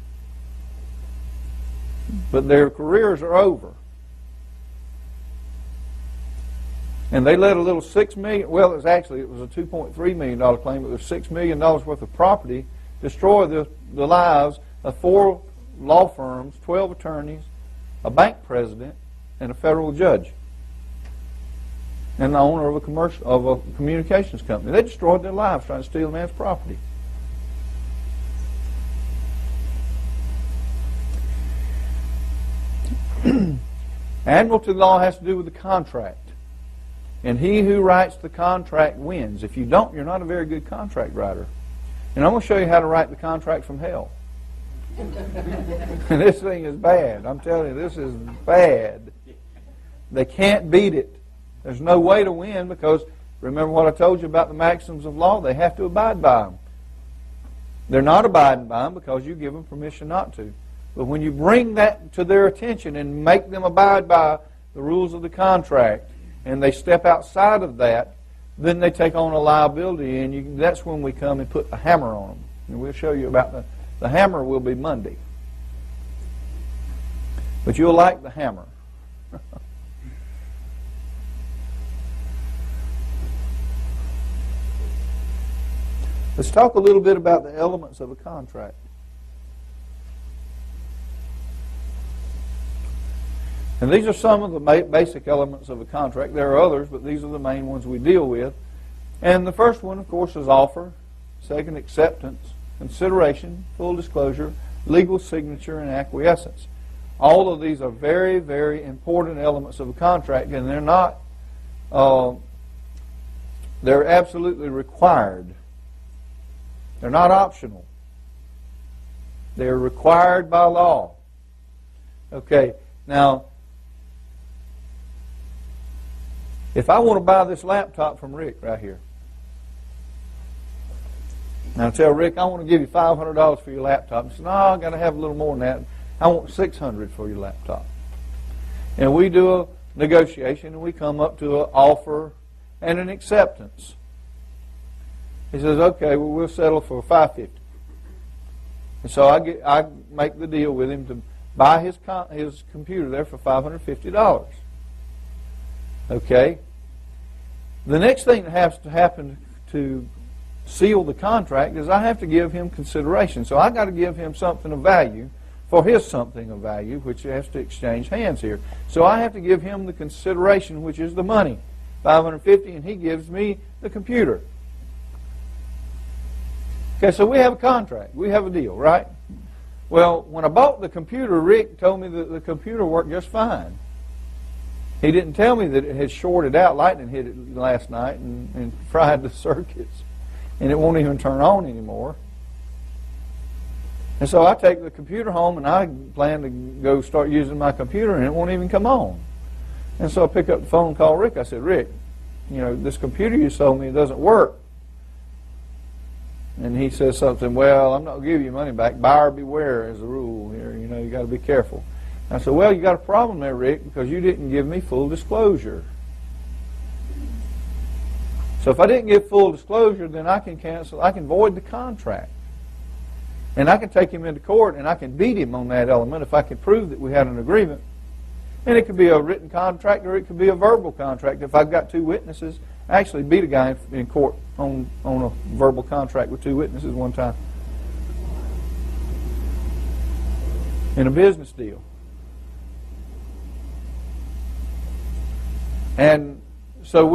Speaker 1: But their careers are over. And they let a little $6 million, well, it was a $2.3 million claim, but it was $6 million worth of property destroy the lives of 4 law firms, 12 attorneys, a bank president, and a federal judge. and the owner of a communications company. They destroyed their lives trying to steal a man's property. Admiralty law has to do with the contract. And he who writes the contract wins. If you don't, you're not a very good contract writer. And I'm going to show you how to write the contract from hell. This thing is bad. I'm telling you, this is bad. They can't beat it. There's no way to win because, remember what I told you about the maxims of law? They have to abide by them. They're not abiding by them because you give them permission not to. But when you bring that to their attention and make them abide by the rules of the contract, and they step outside of that, then they take on a liability, and that's when we come and put the hammer on them. And we'll show you about the hammer will be Monday. But you'll like the hammer. Let's talk a little bit about the elements of a contract. And these are some of the basic elements of a contract. There are others, but these are the main ones we deal with. And the first one, of course, is offer. Second, acceptance. Consideration, full disclosure, legal signature, and acquiescence. All of these are very, very important elements of a contract, and they're not, they're absolutely required. They're not optional. They're required by law. Okay, now, if I want to buy this laptop from Rick right here, and I tell Rick, I want to give you $500 for your laptop. He says, no, I've got to have a little more than that. I want $600 for your laptop. And we do a negotiation, and we come up to an offer and an acceptance. He says, okay, well, we'll settle for $550. And so I make the deal with him to buy his computer there for $550. Okay? The next thing that has to happen to seal the contract is I have to give him consideration. So I got to give him something of value for his something of value, which has to exchange hands here. So I have to give him the consideration, which is the money, $550, and he gives me the computer. Okay, so we have a contract. We have a deal, right? Well, when I bought the computer, Rick told me that the computer worked just fine. He didn't tell me that it had shorted out. Lightning hit it last night and fried the circuits. And it won't even turn on anymore. And so I take the computer home, and I plan to go start using my computer, and it won't even come on. And so I pick up the phone and call Rick. I said, Rick, you know, this computer you sold me doesn't work. And he says something, well, I'm not going to give you money back. Buyer beware is the rule here. You know, you got to be careful. I said, well, you got a problem there, Rick, because you didn't give me full disclosure. So if I didn't give full disclosure, then I can cancel, I can void the contract. And I can take him into court, and I can beat him on that element if I can prove that we had an agreement. And it could be a written contract, or it could be a verbal contract. If I've got two witnesses, I actually beat a guy in court on a verbal contract with two witnesses one time. In a business deal. And so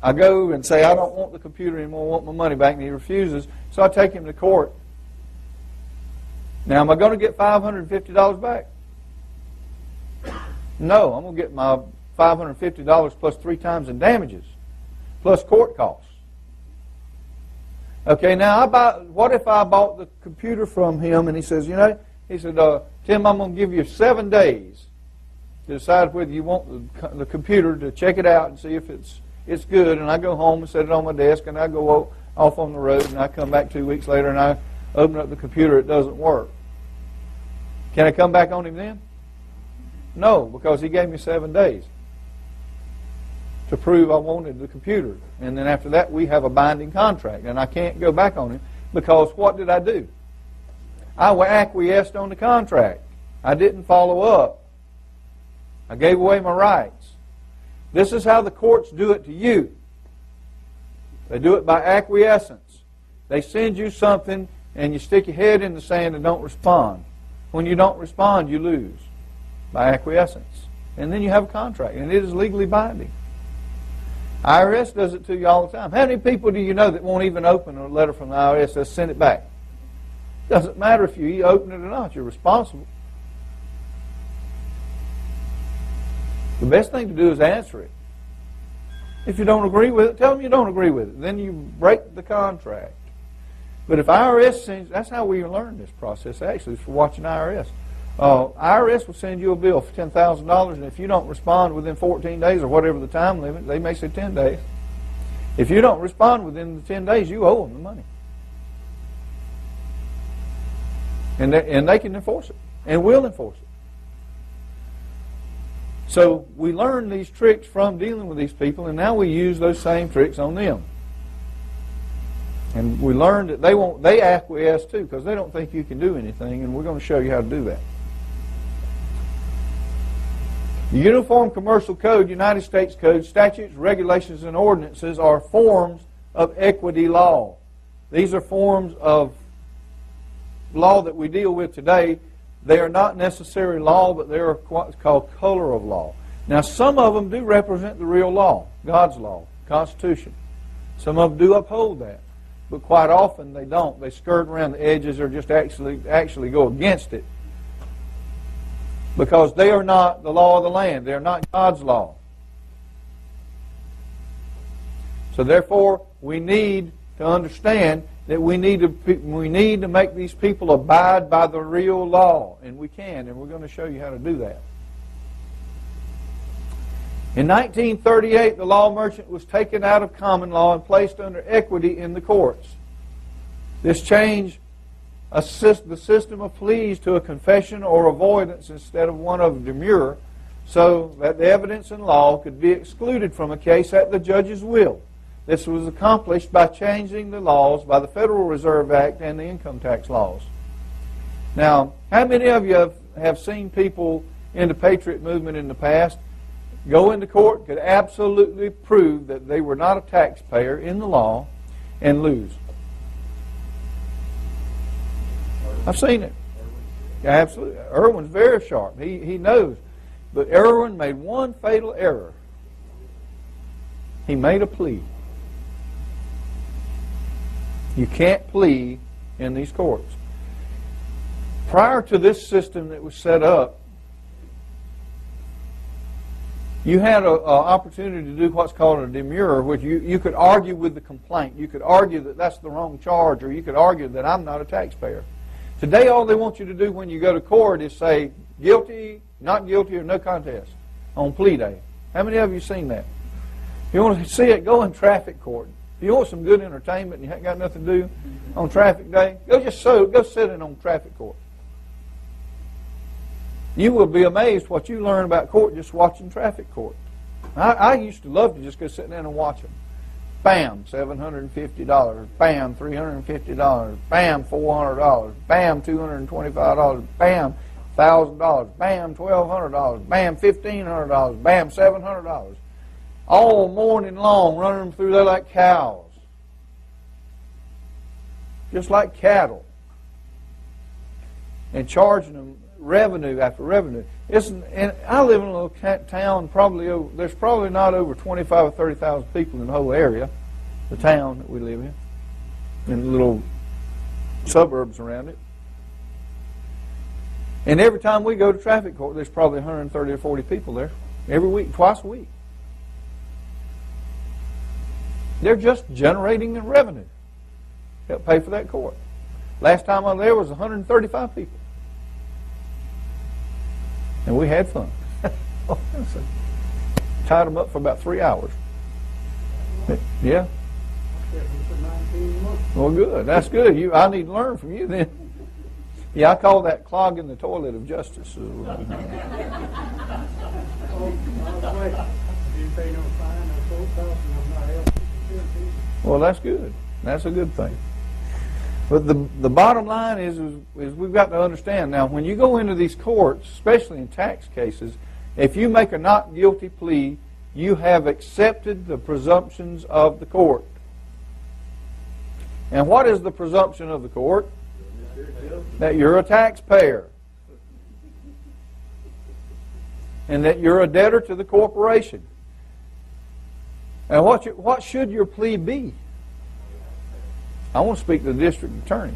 Speaker 1: I go and say, I don't want the computer anymore, I want my money back, and he refuses. So I take him to court. Now, am I going to get $550 back? No, I'm going to get my $550 plus 3 times in damages, plus court costs. Okay, now what if I bought the computer from him and he says, you know, he said, Tim, I'm going to give you 7 days to decide whether you want the computer to check it out and see if it's good. And I go home and set it on my desk, and I go off on the road, and I come back 2 weeks later and I open up the computer, it doesn't work. Can I come back on him then? No, because he gave me 7 days to prove I wanted the computer. And then after that, we have a binding contract, and I can't go back on him because what did I do? I acquiesced on the contract. I didn't follow up. I gave away my rights. This is how the courts do it to you. They do it by acquiescence. They send you something, and you stick your head in the sand and don't respond. When you don't respond, you lose by acquiescence. And then you have a contract, and it is legally binding. IRS does it to you all the time. How many people do you know that won't even open a letter from the IRS that send it back? Doesn't matter if you open it or not. You're responsible. The best thing to do is answer it. If you don't agree with it, tell them you don't agree with it. Then you break the contract. But if IRS sends, that's how we learn this process actually, is for watching IRS. IRS will send you a bill for $10,000, and if you don't respond within 14 days or whatever the time limit, they may say 10 days. If you don't respond within the 10 days, you owe them the money. And they can enforce it, and will enforce it. So we learn these tricks from dealing with these people, and now we use those same tricks on them. And we learned that they acquiesce too, because they don't think you can do anything, and we're going to show you how to do that. The Uniform Commercial Code, United States Code, statutes, regulations, and ordinances are forms of equity law. These are forms of law that we deal with today. They are not necessarily law, but they are what's called color of law. Now, some of them do represent the real law, God's law, Constitution. Some of them do uphold that, but quite often they don't. They skirt around the edges or just actually go against it, because they are not the law of the land. They are not God's law. So therefore, we need to understand that we need to make these people abide by the real law, and we can, and we're going to show you how to do that. In 1938, the law merchant was taken out of common law and placed under equity in the courts. This changed the system of pleas to a confession or avoidance instead of one of demurrer, so that the evidence in law could be excluded from a case at the judge's will. This was accomplished by changing the laws by the Federal Reserve Act and the income tax laws. Now, how many of you have seen people in the Patriot movement in the past go into court, could absolutely prove that they were not a taxpayer in the law, and lose? I've seen it. Yeah, absolutely. Irwin's very sharp. He knows. But Irwin made one fatal error. He made a plea. You can't plea in these courts. Prior to this system that was set up, you had an opportunity to do what's called a demurrer, which you could argue with the complaint. You could argue that that's the wrong charge, or you could argue that I'm not a taxpayer. Today, all they want you to do when you go to court is say guilty, not guilty, or no contest on plea day. How many of you seen that? If you want to see it, go in traffic court. If you want some good entertainment and you haven't got nothing to do on traffic day, go sit in on traffic court. You will be amazed what you learn about court just watching traffic court. I used to love to just go sit down and watch them. Bam, $750. Bam, $350. Bam, $400. Bam, $225. Bam, $1,000. Bam, $1,200. Bam, $1,500. Bam, $700. All morning long, running them through there like cows. Just like cattle. And charging them revenue after revenue. And I live in a little town, there's probably not over 25 or 30,000 people in the whole area, the town that we live in the little suburbs around it. And every time we go to traffic court, there's probably 130 or 40 people there every week, twice a week. They're just generating the revenue to help pay for that court. Last time I was there was 135 people. And we had fun. Tied them up for about 3 hours. Yeah. Well, good. That's good. I need to learn from you then. Yeah, I call that clogging the toilet of justice. Well, that's good. That's a good thing. But the bottom line is we've got to understand now, when you go into these courts, especially in tax cases, if you make a not guilty plea, you have accepted the presumptions of the court. And what is the presumption of the court? That you're a taxpayer. And that you're a debtor to the corporation. And what should your plea be? I want to speak to the district attorney.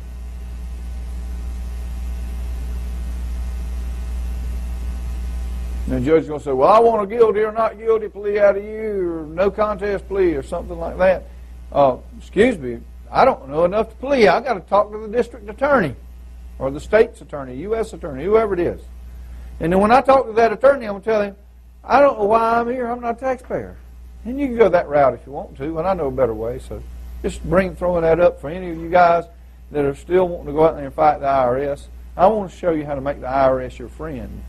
Speaker 1: And the judge is going to say, well, I want a guilty or not guilty plea out of you, or no contest plea, or something like that. Excuse me, I don't know enough to plea. I've got to talk to the district attorney, or the state's attorney, U.S. attorney, whoever it is. And then when I talk to that attorney, I'm going to tell him, I don't know why I'm here. I'm not a taxpayer. And you can go that route if you want to, and I know a better way. So just throwing that up for any of you guys that are still wanting to go out there and fight the IRS. I want to show you how to make the IRS your friend.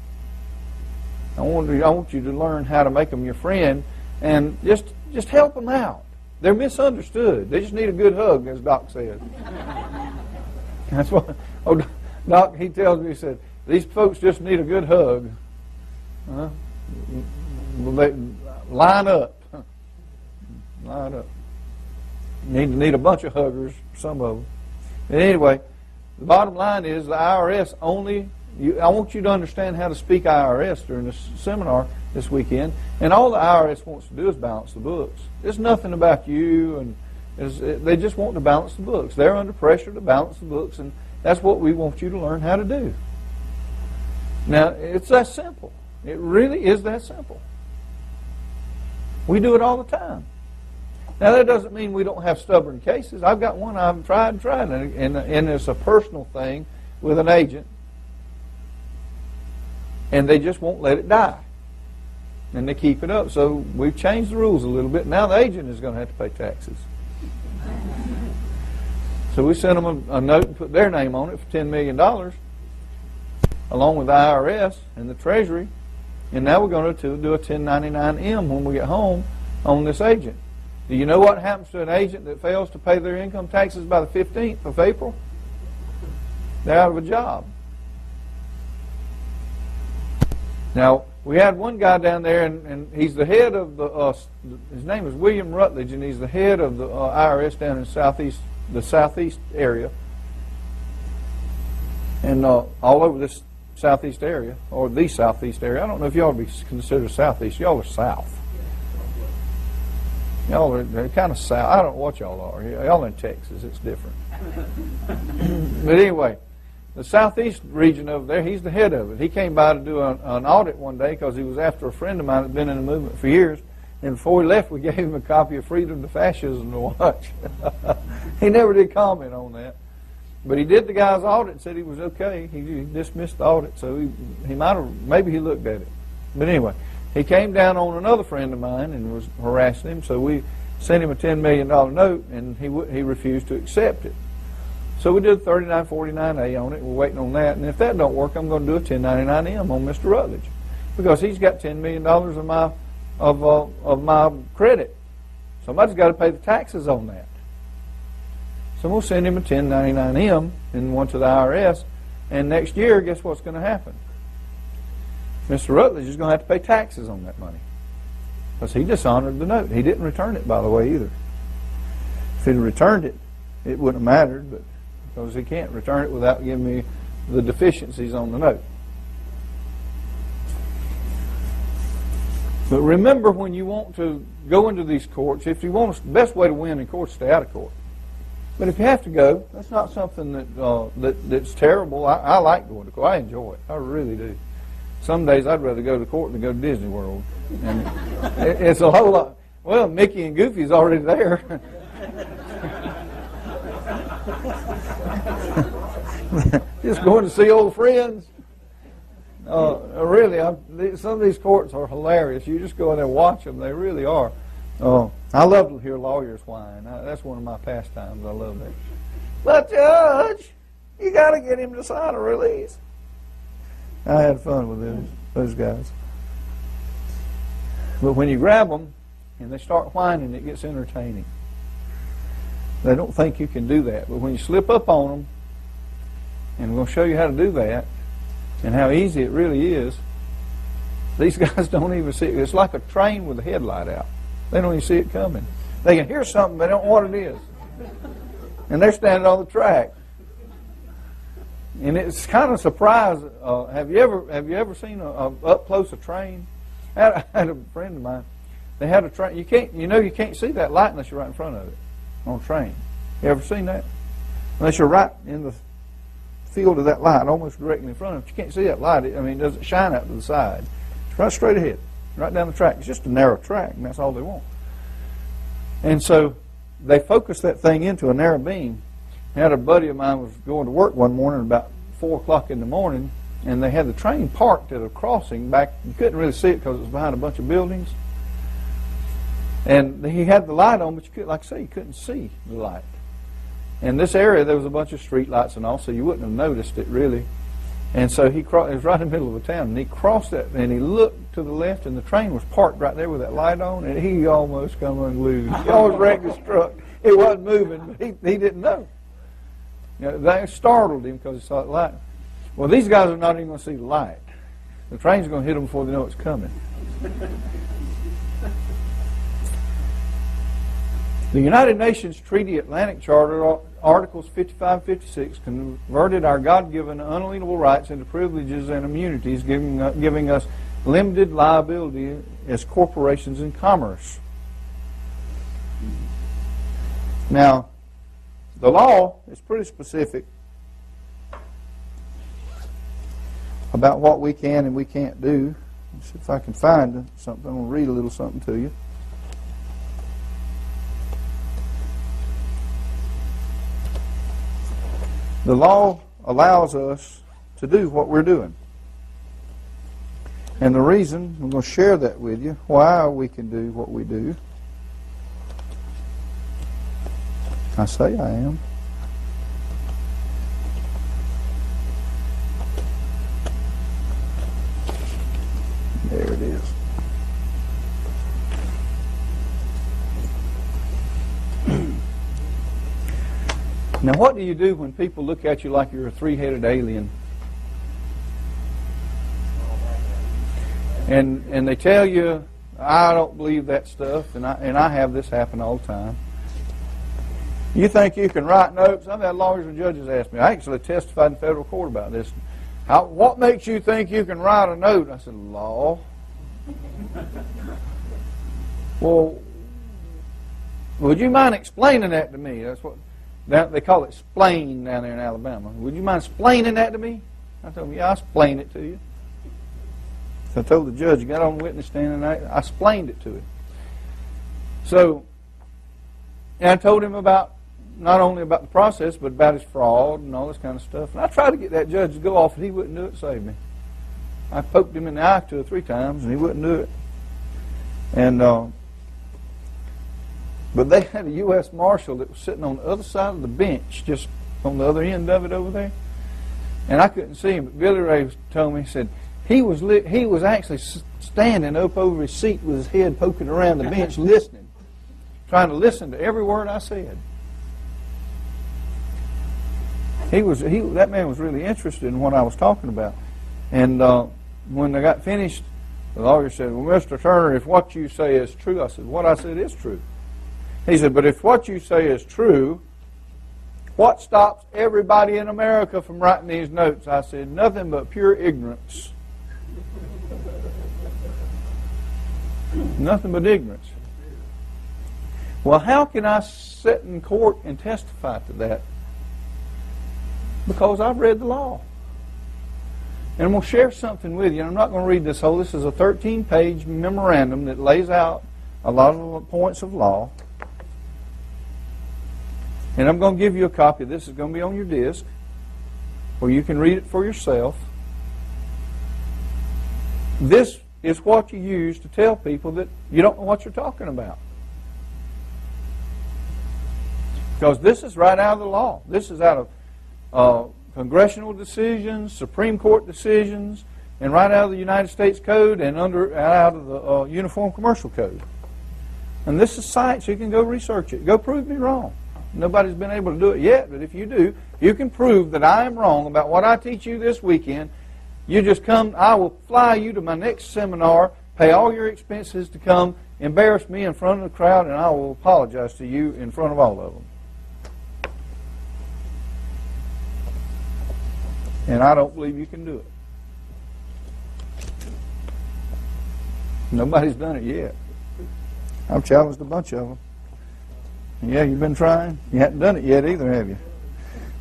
Speaker 1: I want you to learn how to make them your friend, and just help them out. They're misunderstood. They just need a good hug, as Doc says. That's what Doc, he tells me, he said, these folks just need a good hug. Line up. Line up. Need a bunch of huggers, some of them. But anyway, the bottom line is the IRS only, I want you to understand how to speak IRS during this seminar this weekend. And all the IRS wants to do is balance the books. It's nothing about you, and they just want to balance the books. They're under pressure to balance the books, and that's what we want you to learn how to do. Now, it's that simple. It really is that simple. We do it all the time. Now, that doesn't mean we don't have stubborn cases. I've got one I've tried, and it's a personal thing with an agent, and they just won't let it die. And they keep it up. So we've changed the rules a little bit. Now the agent is going to have to pay taxes. So we sent them a note and put their name on it for $10 million, along with the IRS and the Treasury. And now we're going to do a 1099-M when we get home on this agent. Do you know what happens to an agent that fails to pay their income taxes by the 15th of April? They're out of a job. Now, we had one guy down there, and he's the head of his name is William Rutledge, and he's the head of the IRS down in the southeast area, and all over this southeast area, or the southeast area. I don't know if y'all would be considered southeast. Y'all are south. Y'all are kind of south. I don't know what y'all are. Y'all in Texas. It's different. But anyway, the southeast region over there, he's the head of it. He came by to do an audit one day because he was after a friend of mine that had been in the movement for years. And before he left, we gave him a copy of Freedom to Fascism to watch. He never did comment on that. But he did the guy's audit and said he was okay. He dismissed the audit, so he might have, maybe he looked at it. But anyway, he came down on another friend of mine and was harassing him, so we sent him a $10 million note, and he refused to accept it. So we did 3949A on it. We're waiting on that. And if that don't work, I'm going to do a 1099M on Mr. Rutledge, because he's got $10 million of my credit. Somebody's got to pay the taxes on that. So we'll send him a 1099M and one to the IRS. And next year, guess what's going to happen? Mr. Rutledge is going to have to pay taxes on that money, because he dishonored the note. He didn't return it, by the way, either. If he'd returned it, it wouldn't have mattered, but because he can't return it without giving me the deficiencies on the note. But remember, when you want to go into these courts, if you want, the best way to win in court is stay out of court. But if you have to go, that's not something that's terrible. I like going to court. I enjoy it. I really do. Some days I'd rather go to court than go to Disney World. And it's a whole lot. Well, Mickey and Goofy's already there. Just going to see old friends. Really, some of these courts are hilarious. You just go in there and watch them. They really are. I love to hear lawyers whine. That's one of my pastimes. I love that. But Judge, you got to get him to sign a release. I had fun with those guys. But when you grab them and they start whining, it gets entertaining. They don't think you can do that. But when you slip up on them, and we're going to show you how to do that, and how easy it really is, these guys don't even see it. It's like a train with a headlight out. They don't even see it coming. They can hear something, but they don't know what it is. And they're standing on the track. And it's kind of surprising. Have you ever seen up close a train? I had a friend of mine They had a train. You can't see that light unless you're right in front of it on a train. You ever seen that? Unless you're right in the field of that light, almost directly in front of it. You can't see that light. It doesn't shine out to the side. It's right straight ahead, right down the track. It's just a narrow track, and that's all they want. And so they focused that thing into a narrow beam. I had a buddy of mine was going to work one morning about 4 o'clock in the morning, and they had the train parked at a crossing back. You couldn't really see it because it was behind a bunch of buildings. And he had the light on, but you could, like I say, you couldn't see the light. In this area, there was a bunch of street lights and all, so you wouldn't have noticed it really. And so it was right in the middle of the town, and he crossed that, and he looked to the left, and the train was parked right there with that light on, and he almost come unglued. He almost wrecked his truck. It wasn't moving, but he didn't know. They startled him because he saw the light. Well, these guys are not even going to see the light. The train's going to hit them before they know it's coming. The United Nations Treaty Atlantic Charter, Articles 55 and 56, converted our God-given unalienable rights into privileges and immunities, giving us limited liability as corporations in commerce. Now, the law is pretty specific about what we can and we can't do. Let's see if I can find something. I'm going to read a little something to you. The law allows us to do what we're doing. And the reason, I'm going to share that with you, why we can do what we do. I say I am. There it is. Now, what do you do when people look at you like you're a three-headed alien? And they tell you, I don't believe that stuff, and I have this happen all the time. You think you can write notes? I've had lawyers and judges ask me. I actually testified in federal court about this. What makes you think you can write a note? I said, law. Well, would you mind explaining that to me? That's what they call it, splain down there in Alabama. Would you mind explaining that to me? I told him, yeah, I'll explain it to you. So I told the judge, got on the witness stand, and I explained it to him. So, and I told him about, not only about the process, but about his fraud and all this kind of stuff. And I tried to get that judge to go off, and he wouldn't do it to save me. I poked him in the eye 2 or 3 times, and he wouldn't do it. And but they had a U.S. Marshal that was sitting on the other side of the bench, just on the other end of it over there. And I couldn't see him, but Billy Ray told me, he said, he was actually standing up over his seat with his head poking around the bench listening, trying to listen to every word I said. That man was really interested in what I was talking about. And when I got finished, the lawyer said, well, Mr. Turner, if what you say is true, I said, what I said is true. He said, but if what you say is true, what stops everybody in America from writing these notes? I said, nothing but pure ignorance. Nothing but ignorance. Well, how can I sit in court and testify to that? Because I've read the law. And I'm going to share something with you. I'm not going to read this whole. This is a 13-page memorandum that lays out a lot of the points of law. And I'm going to give you a copy. This is going to be on your disc, where you can read it for yourself. This is what you use to tell people that you don't know what you're talking about. Because this is right out of the law. This is out of congressional decisions, Supreme Court decisions, and right out of the United States Code and out of the Uniform Commercial Code. And this is science. You can go research it. Go prove me wrong. Nobody's been able to do it yet, but if you do, you can prove that I am wrong about what I teach you this weekend. You just come, I will fly you to my next seminar, pay all your expenses to come, embarrass me in front of the crowd, and I will apologize to you in front of all of them. And I don't believe you can do it. Nobody's done it yet. I've challenged a bunch of them. Yeah, you've been trying? You haven't done it yet either, have you?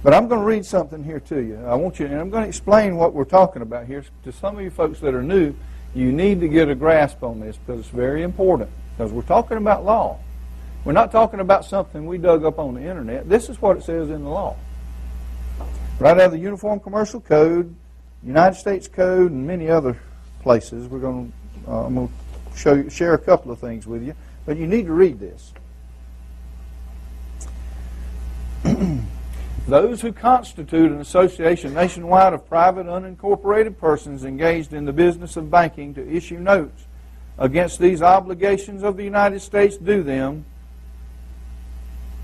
Speaker 1: But I'm going to read something here to you. I want you, and I'm going to explain what we're talking about here. To some of you folks that are new, you need to get a grasp on this because it's very important. Because we're talking about law. We're not talking about something we dug up on the internet. This is what it says in the law. Right out of the Uniform Commercial Code, United States Code, and many other places. I'm going to share a couple of things with you. But you need to read this. Those who constitute an association nationwide of private unincorporated persons engaged in the business of banking to issue notes against these obligations of the United States do them.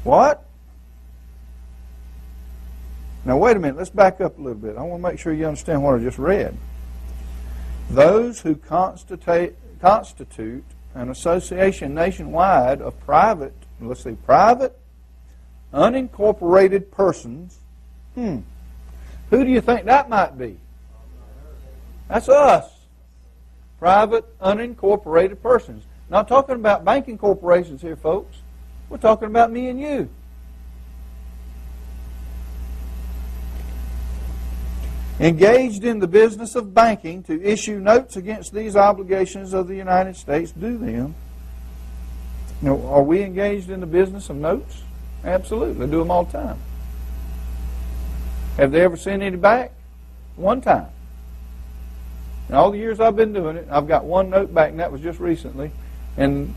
Speaker 1: What? Now wait a minute, let's back up a little bit. I want to make sure you understand what I just read. Those who constitute an association nationwide of private unincorporated persons. Who do you think that might be? That's us. Private unincorporated persons. Not talking about banking corporations here, folks. We're talking about me and you. Engaged in the business of banking to issue notes against these obligations of the United States do them. Now, are we engaged in the business of notes? Absolutely. They do them all the time. Have they ever sent any back? One time. In all the years I've been doing it, I've got one note back, and that was just recently. And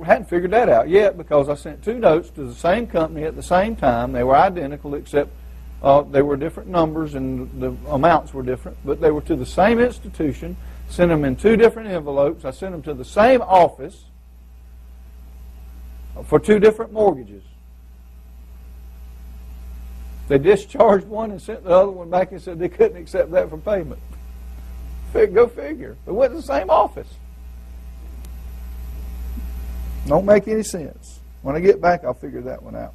Speaker 1: hadn't figured that out yet because I sent two notes to the same company at the same time. They were identical except they were different numbers and the amounts were different. But they were to the same institution. Sent them in two different envelopes. I sent them to the same office for two different mortgages. They discharged one and sent the other one back and said they couldn't accept that for payment. Go figure. They went to the same office. Don't make any sense. When I get back, I'll figure that one out.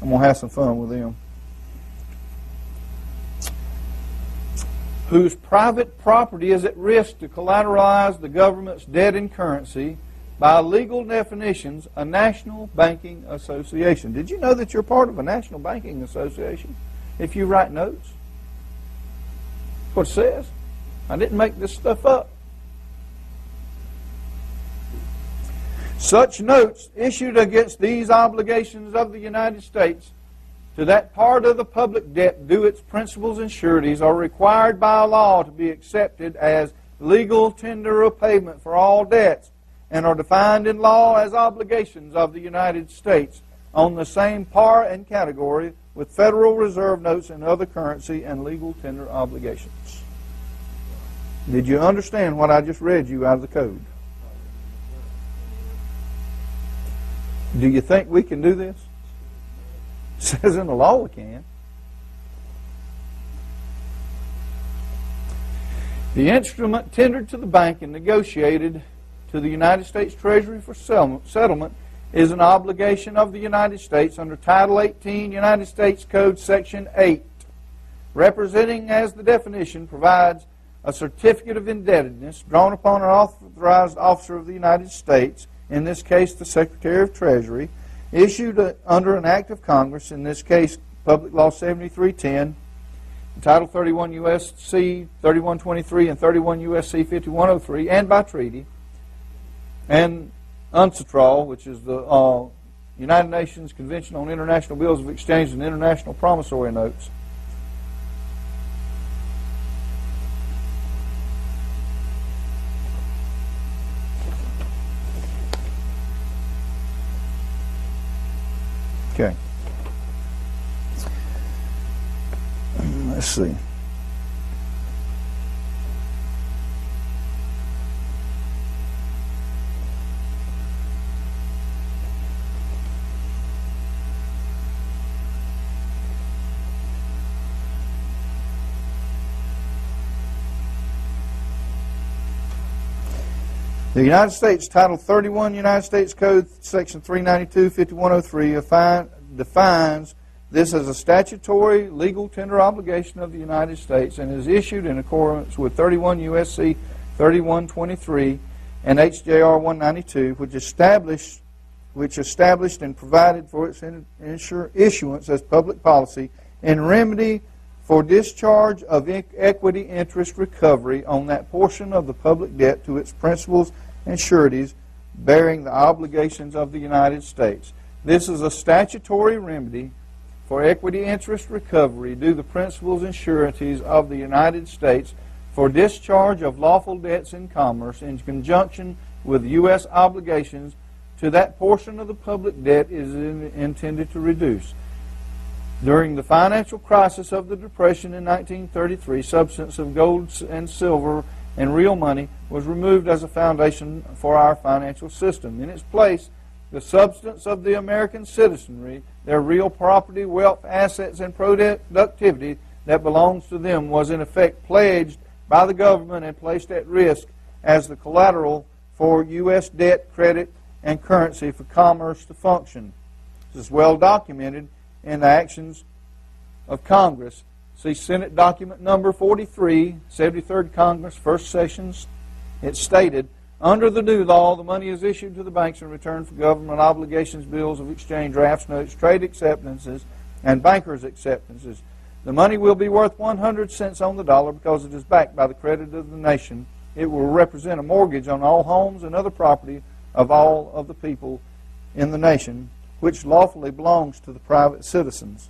Speaker 1: I'm going to have some fun with them. Whose private property is at risk to collateralize the government's debt and currency by legal definitions, a national banking association. Did you know that you're part of a national banking association if you write notes? That's what it says. I didn't make this stuff up. Such notes issued against these obligations of the United States to that part of the public debt due its principals and sureties are required by law to be accepted as legal tender of payment for all debts and are defined in law as obligations of the United States on the same par and category with Federal Reserve notes and other currency and legal tender obligations. Did you understand what I just read you out of the code? Do you think we can do this? It says in the law we can. The instrument tendered to the bank and negotiated to the United States Treasury for settlement is an obligation of the United States under Title 18 United States Code Section 8. Representing as the definition provides a certificate of indebtedness drawn upon an authorized officer of the United States, in this case the Secretary of Treasury, issued under an act of Congress, in this case Public Law 7310, Title 31 U.S.C. 3123 and 31 U.S.C. 5103, and by treaty, and UNCITRAL, which is the United Nations Convention on International Bills of Exchange and International Promissory Notes. Okay. Let's see. The United States, Title 31, United States Code, Section 392, 5103, defines this as a statutory legal tender obligation of the United States and is issued in accordance with 31 U.S.C. 3123 and HJR 192, which established and provided for its issuance as public policy in remedy for discharge of equity interest recovery on that portion of the public debt to its principals and sureties bearing the obligations of the United States. This is a statutory remedy for equity interest recovery due the principals and sureties of the United States for discharge of lawful debts in commerce in conjunction with U.S. obligations to that portion of the public debt is intended to reduce. During the financial crisis of the Depression in 1933, substance of gold and silver and real money was removed as a foundation for our financial system. In its place, the substance of the American citizenry, their real property, wealth, assets, and productivity that belongs to them was in effect pledged by the government and placed at risk as the collateral for U.S. debt, credit, and currency for commerce to function. This is well documented in the actions of Congress. See Senate document number 43, 73rd Congress, first sessions. It stated, under the new law, the money is issued to the banks in return for government obligations, bills of exchange, drafts, notes, trade acceptances, and bankers' acceptances. The money will be worth 100 cents on the dollar because it is backed by the credit of the nation. It will represent a mortgage on all homes and other property of all of the people in the nation, which lawfully belongs to the private citizens.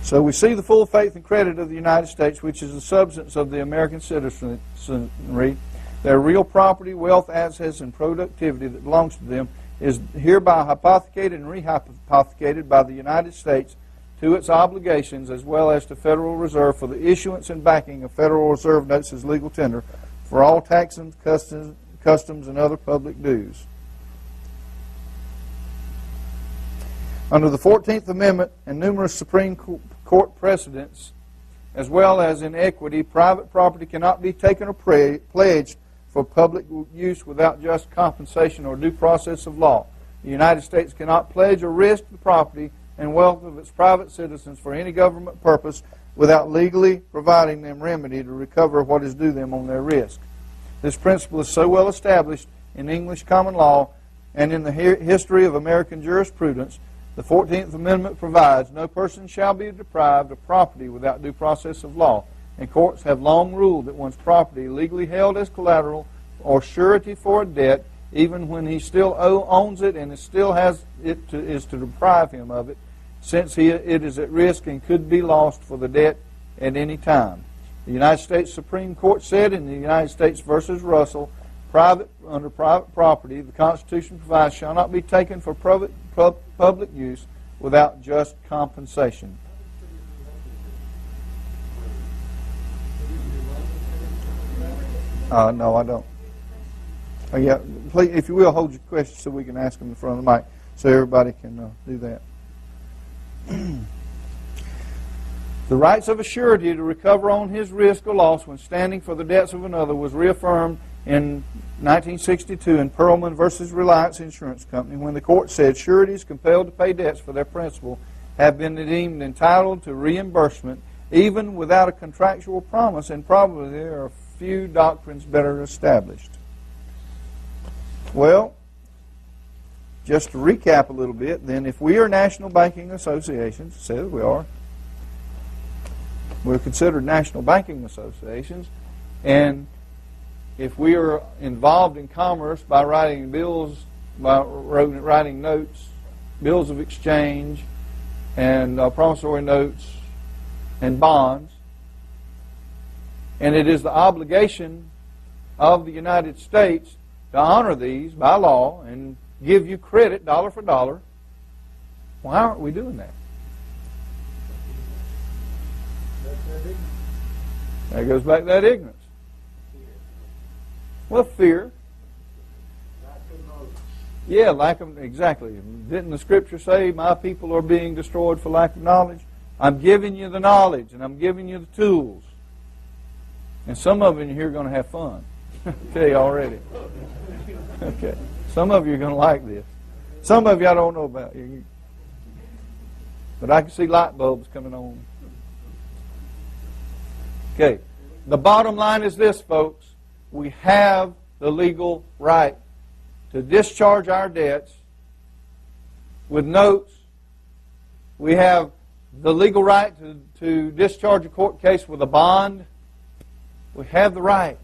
Speaker 1: So we see the full faith and credit of the United States, which is the substance of the American citizenry, their real property, wealth, assets, and productivity that belongs to them, is hereby hypothecated and rehypothecated by the United States to its obligations as well as to Federal Reserve for the issuance and backing of Federal Reserve notes as legal tender for all taxes, customs, and other public dues. Under the 14th Amendment and numerous Supreme Court precedents, as well as in equity, private property cannot be taken or pledged for public use without just compensation or due process of law. The United States cannot pledge or risk the property and wealth of its private citizens for any government purpose without legally providing them remedy to recover what is due them on their risk. This principle is so well established in English common law and in the history of American jurisprudence. The 14th Amendment provides, no person shall be deprived of property without due process of law, and courts have long ruled that one's property legally held as collateral or surety for a debt, even when he still owns it and still has it is to deprive him of it, since it is at risk and could be lost for the debt at any time. The United States Supreme Court said in the United States versus Russell, under private property, the Constitution provides shall not be taken for public use without just compensation. No, I don't. Yeah, please, if you will, hold your questions so we can ask them in front of the mic, so everybody can do that. The rights of a surety to recover on his risk or loss when standing for the debts of another was reaffirmed in 1962 in Perlman versus Reliance Insurance Company, when the court said sureties compelled to pay debts for their principal have been deemed entitled to reimbursement even without a contractual promise, and probably there are few doctrines better established. Well, just to recap a little bit, then, if we are national banking associations, says we are, we're considered national banking associations, and if we are involved in commerce by writing bills, by writing notes, bills of exchange, and promissory notes, and bonds, and it is the obligation of the United States to honor these by law and give you credit dollar for dollar, why aren't we doing that? There goes back that ignorance. Well, fear. Yeah, lack of, exactly. Didn't the Scripture say, my people are being destroyed for lack of knowledge? I'm giving you the knowledge, and I'm giving you the tools. And some of you here are going to have fun. Okay, already. Okay. Some of you are going to like this. Some of you I don't know about. But I can see light bulbs coming on. Okay. The bottom line is this, folks. We have the legal right to discharge our debts with notes. We have the legal right to discharge a court case with a bond. We have the right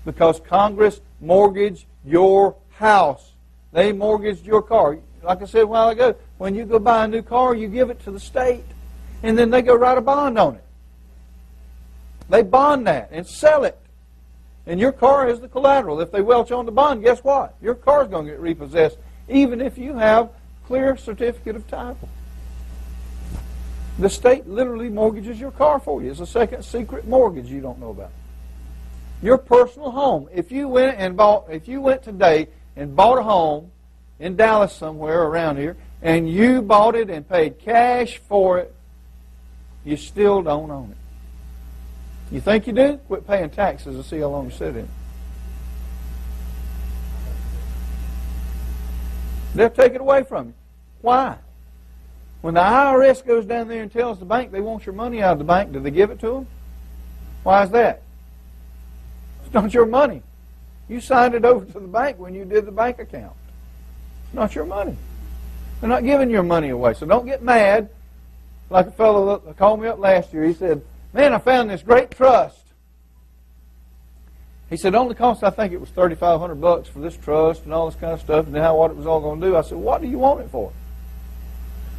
Speaker 1: because Congress mortgaged your house. They mortgaged your car. Like I said a while ago, when you go buy a new car, you give it to the state, and then they go write a bond on it. They bond that and sell it. And your car is the collateral. If they welch on the bond, guess what? Your car's going to get repossessed, even if you have clear certificate of title. The state literally mortgages your car for you. It's a second secret mortgage you don't know about. Your personal home. If you went today and bought a home in Dallas somewhere around here, and you bought it and paid cash for it, you still don't own it. You think you do? Quit paying taxes and see how long you sit in it. They'll take it away from you. Why? When the IRS goes down there and tells the bank they want your money out of the bank, do they give it to them? Why is that? It's not your money. You signed it over to the bank when you did the bank account. It's not your money. They're not giving your money away. So don't get mad. Like a fellow called me up last year. He said, man, I found this great trust. He said, only cost, I think it was $3,500 for this trust and all this kind of stuff, and what it was all going to do. I said, what do you want it for?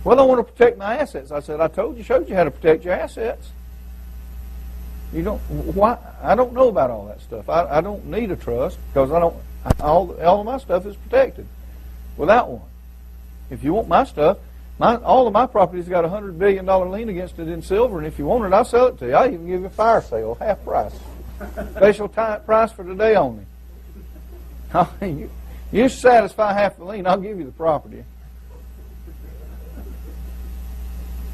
Speaker 1: Well, I want to protect my assets. I said, showed you how to protect your assets. You don't, why? I don't know about all that stuff. I don't need a trust because all of my stuff is protected without one. If you want my stuff, all of my property's got a $100 billion lien against it in silver, and if you want it, I'll sell it to you. I'll even give you a fire sale, half price. Special price for today only. You satisfy half the lien, I'll give you the property.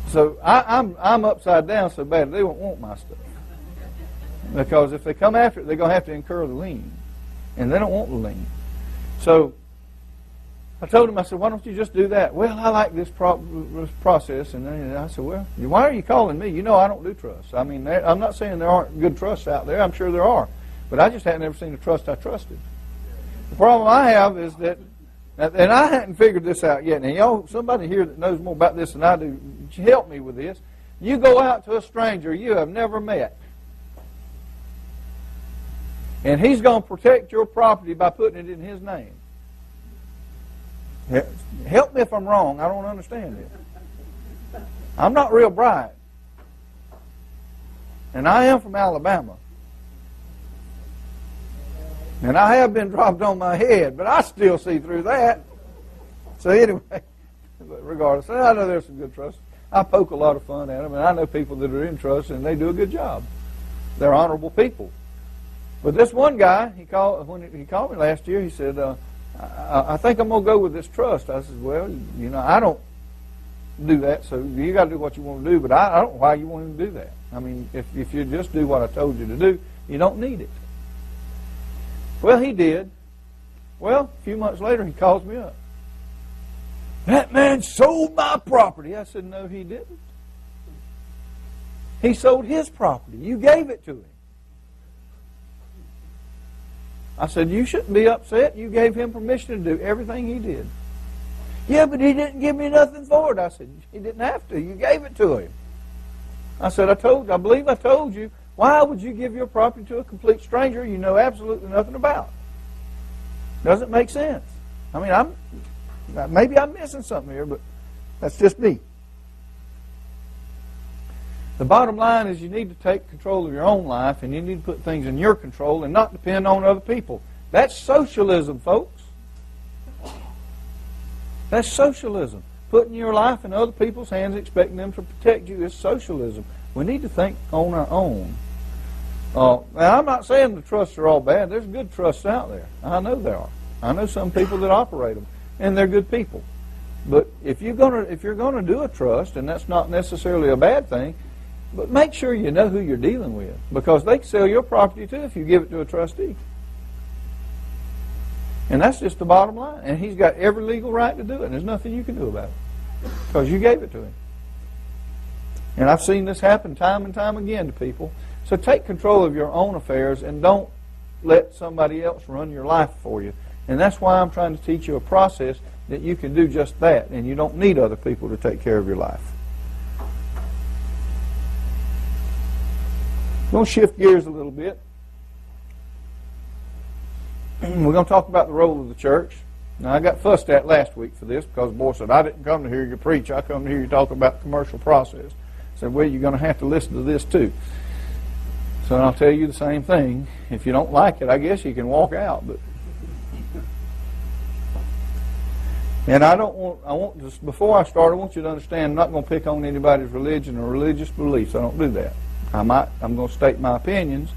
Speaker 1: So I'm upside down so bad they won't want my stuff. Because if they come after it, they're going to have to incur the lien. And they don't want the lien. So I told him, I said, why don't you just do that? Well, I like this process. And then I said, well, why are you calling me? You know I don't do trusts. I mean, I'm not saying there aren't good trusts out there. I'm sure there are. But I just hadn't ever seen a trust I trusted. The problem I have is that, and I hadn't figured this out yet. Now, y'all, somebody here that knows more about this than I do, help me with this. You go out to a stranger you have never met, and he's going to protect your property by putting it in his name. Help me if I'm wrong. I don't understand it. I'm not real bright. And I am from Alabama. And I have been dropped on my head, but I still see through that. So anyway, regardless, I know there's some good trusts. I poke a lot of fun at them, and I know people that are in trusts, and they do a good job. They're honorable people. But this one guy, when he called me last year, he said, I think I'm going to go with this trust. I said, well, I don't do that, so you got to do what you want to do, but I don't know why you want him to do that. I mean, if you just do what I told you to do, you don't need it. Well, he did. Well, a few months later, he calls me up. That man sold my property. I said, no, he didn't. He sold his property. You gave it to him. I said, you shouldn't be upset. You gave him permission to do everything he did. Yeah, but he didn't give me nothing for it. I said, he didn't have to. You gave it to him. I said, I believe I told you. Why would you give your property to a complete stranger you know absolutely nothing about? Doesn't make sense. I mean, maybe I'm missing something here, but that's just me. The bottom line is you need to take control of your own life, and you need to put things in your control and not depend on other people. That's socialism, folks. That's socialism. Putting your life in other people's hands, expecting them to protect you, is socialism. We need to think on our own. Now, I'm not saying the trusts are all bad. There's good trusts out there. I know there are. I know some people that operate them, and they're good people. But if you're gonna do a trust, and that's not necessarily a bad thing, but make sure you know who you're dealing with, because they can sell your property too if you give it to a trustee. And that's just the bottom line. And he's got every legal right to do it, and there's nothing you can do about it because you gave it to him. And I've seen this happen time and time again to people. So take control of your own affairs and don't let somebody else run your life for you. And that's why I'm trying to teach you a process that you can do just that, and you don't need other people to take care of your life. I'm going to shift gears a little bit. We're going to talk about the role of the church. Now, I got fussed at last week for this because the boy said, I didn't come to hear you preach. I come to hear you talk about the commercial process. I said, well, you're going to have to listen to this too. So I'll tell you the same thing. If you don't like it, I guess you can walk out. But and I want to, before I start, I want you to understand I'm not going to pick on anybody's religion or religious beliefs. I don't do that. I'm going to state my opinions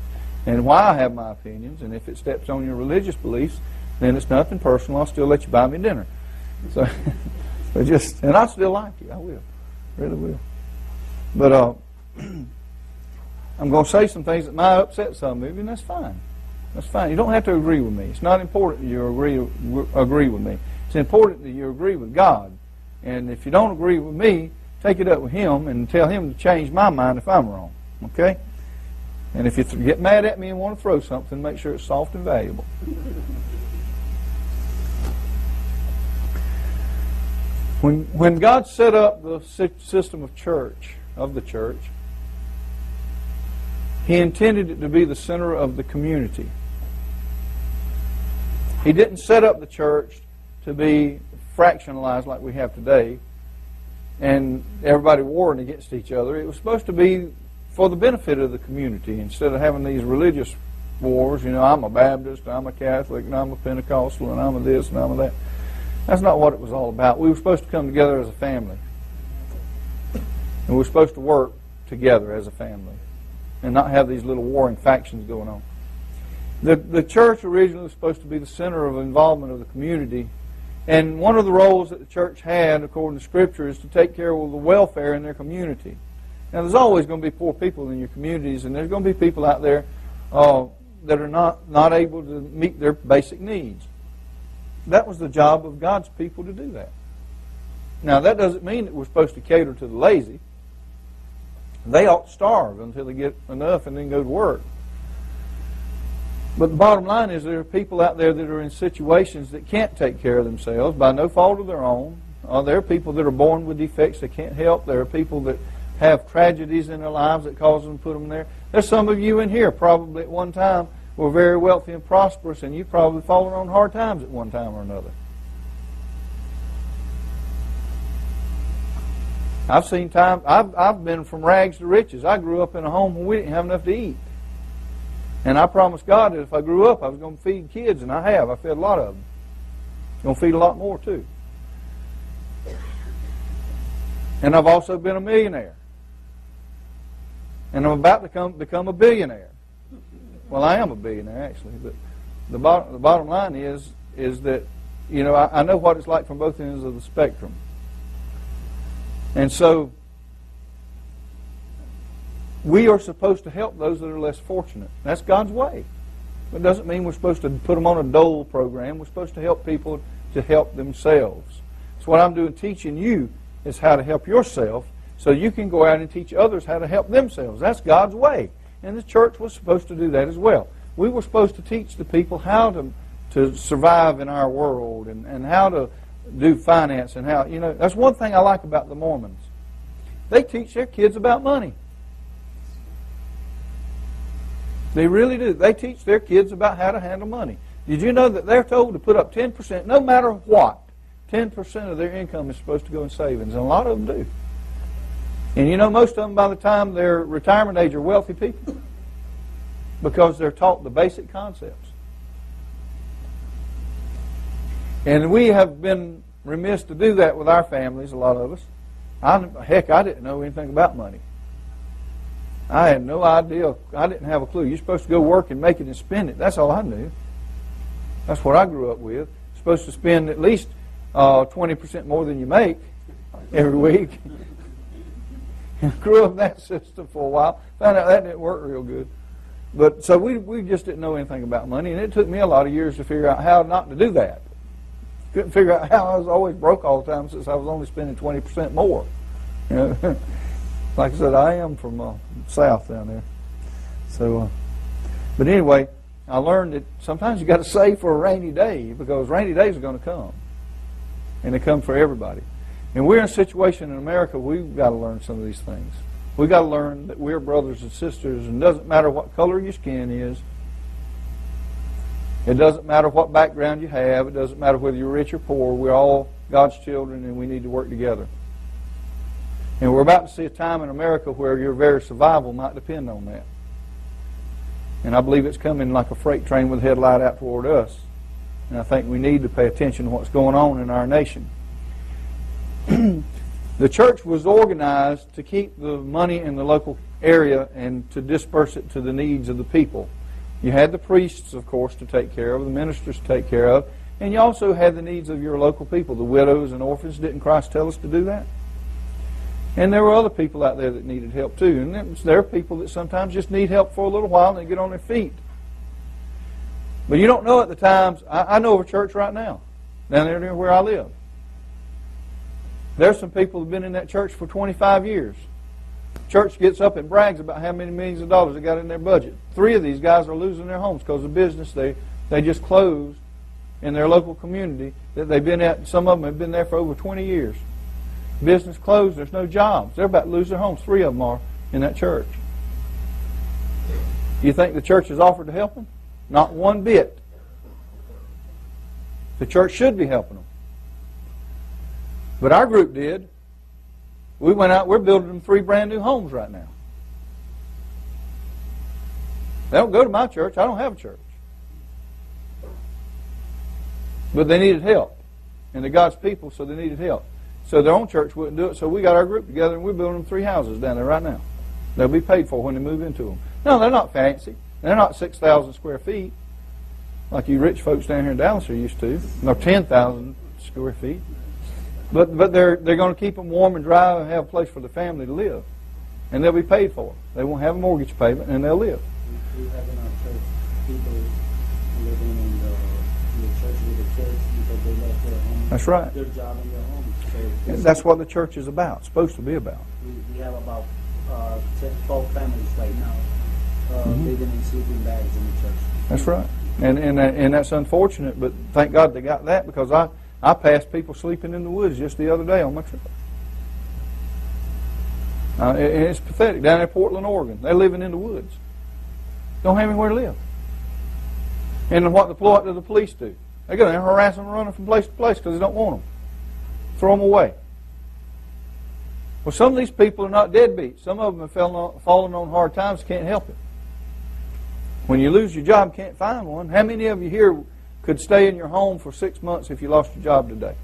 Speaker 1: and why I have my opinions. And if it steps on your religious beliefs, then it's nothing personal. I'll still let you buy me dinner. So, and I still like you. I will, really will. But I'm going to say some things that might upset some of you, and that's fine. That's fine. You don't have to agree with me. It's not important that you agree with me. It's important that you agree with God. And if you don't agree with me, take it up with Him and tell Him to change my mind if I'm wrong. Okay? And if you get mad at me and want to throw something, make sure it's soft and valuable. When God set up the system of the church, He intended it to be the center of the community. He didn't set up the church to be fractionalized like we have today and everybody warring against each other. It was supposed to be for the benefit of the community instead of having these religious wars. You know, I'm a Baptist, I'm a Catholic, and I'm a Pentecostal, and I'm a this, and I'm a that. That's not what it was all about. We were supposed to come together as a family. And we were supposed to work together as a family and not have these little warring factions going on. The church originally was supposed to be the center of involvement of the community. And one of the roles that the church had, according to Scripture, is to take care of the welfare in their community. Now, there's always going to be poor people in your communities, and there's going to be people out there that are not able to meet their basic needs. That was the job of God's people to do that. Now, that doesn't mean that we're supposed to cater to the lazy. They ought to starve until they get enough and then go to work. But the bottom line is there are people out there that are in situations that can't take care of themselves by no fault of their own. There are people that are born with defects they can't help. There are people that have tragedies in their lives that cause them to put them there. There's some of you in here probably at one time were very wealthy and prosperous, and you've probably fallen on hard times at one time or another. I've seen times, I've been from rags to riches. I grew up in a home where we didn't have enough to eat. And I promised God that if I grew up, I was going to feed kids, and I have. I fed a lot of them. I'm going to feed a lot more, too. And I've also been a millionaire. And I'm about to become a billionaire. Well, I am a billionaire, actually. But the bottom line is that, you know, I know what it's like from both ends of the spectrum. And so we are supposed to help those that are less fortunate. That's God's way. It doesn't mean we're supposed to put them on a dole program. We're supposed to help people to help themselves. So what I'm doing teaching you is how to help yourself so you can go out and teach others how to help themselves. That's God's way. And the church was supposed to do that as well. We were supposed to teach the people how to survive in our world and how to do finance and how, you know, that's one thing I like about the Mormons. They teach their kids about money. They really do. They teach their kids about how to handle money. Did you know that they're told to put up 10%, no matter what, 10% of their income is supposed to go in savings, and a lot of them do. And you know, most of them by the time they're retirement age are wealthy people because they're taught the basic concepts. And we have been remiss to do that with our families, a lot of us. Heck, I didn't know anything about money. I had no idea. I didn't have a clue. You're supposed to go work and make it and spend it. That's all I knew. That's what I grew up with. You're supposed to spend at least 20% more than you make every week. Grew up in that system for a while. Found out that didn't work real good. But so we just didn't know anything about money, and it took me a lot of years to figure out how not to do that. Couldn't figure out how I was always broke all the time since I was only spending 20% more. You know? Like I said, I am from south down there. So, but anyway, I learned that sometimes you got to save for a rainy day, because rainy days are going to come, and they come for everybody. And we're in a situation in America, we've got to learn some of these things. We've got to learn that we're brothers and sisters, and it doesn't matter what color your skin is. It doesn't matter what background you have. It doesn't matter whether you're rich or poor. We're all God's children, and we need to work together. And we're about to see a time in America where your very survival might depend on that. And I believe it's coming like a freight train with a headlight out toward us. And I think we need to pay attention to what's going on in our nation. The church was organized to keep the money in the local area and to disperse it to the needs of the people. You had the priests, of course, to take care of, the ministers to take care of, and you also had the needs of your local people, the widows and orphans. Didn't Christ tell us to do that? And there were other people out there that needed help too. And there are people that sometimes just need help for a little while and they get on their feet. But you don't know at the times. I know of a church right now, down there near where I live. There's some people who have been in that church for 25 years. Church gets up and brags about how many millions of dollars they got in their budget. 3 of these guys are losing their homes because of business they just closed in their local community that they've been at. Some of them have been there for over 20 years. Business closed, there's no jobs. They're about to lose their homes. 3 of them are in that church. You think the church has offered to help them? Not one bit. The church should be helping them. But our group did. We went out, we're building them 3 brand new homes right now. They don't go to my church. I don't have a church. But they needed help. And they're God's people, so they needed help. So their own church wouldn't do it, so we got our group together and we're building them 3 houses down there right now. They'll be paid for when they move into them. No, they're not fancy. They're not 6,000 square feet like you rich folks down here in Dallas are used to. No, 10,000 square feet. But they're going to keep them warm and dry and have a place for the family to live. And they'll be paid for. They won't have a mortgage payment, and they'll live.
Speaker 4: We have in our church people living in the church with the kids because they left their home.
Speaker 1: That's right.
Speaker 4: Their job and their home. So
Speaker 1: that's what the church is about. It's supposed to be about.
Speaker 4: we have about 12 families right now living in sleeping bags in the church. That's
Speaker 1: right. And that's unfortunate, but thank God they got that, because I passed people sleeping in the woods just the other day on my trip. It's pathetic. Down in Portland, Oregon, they're living in the woods. Don't have anywhere to live. And what do the police do? They go there and harass them, running from place to place because they don't want them. Throw them away. Well, some of these people are not deadbeats. Some of them have fallen on hard times, can't help it. When you lose your job, can't find one. How many of you here could stay in your home for 6 months if you lost your job today?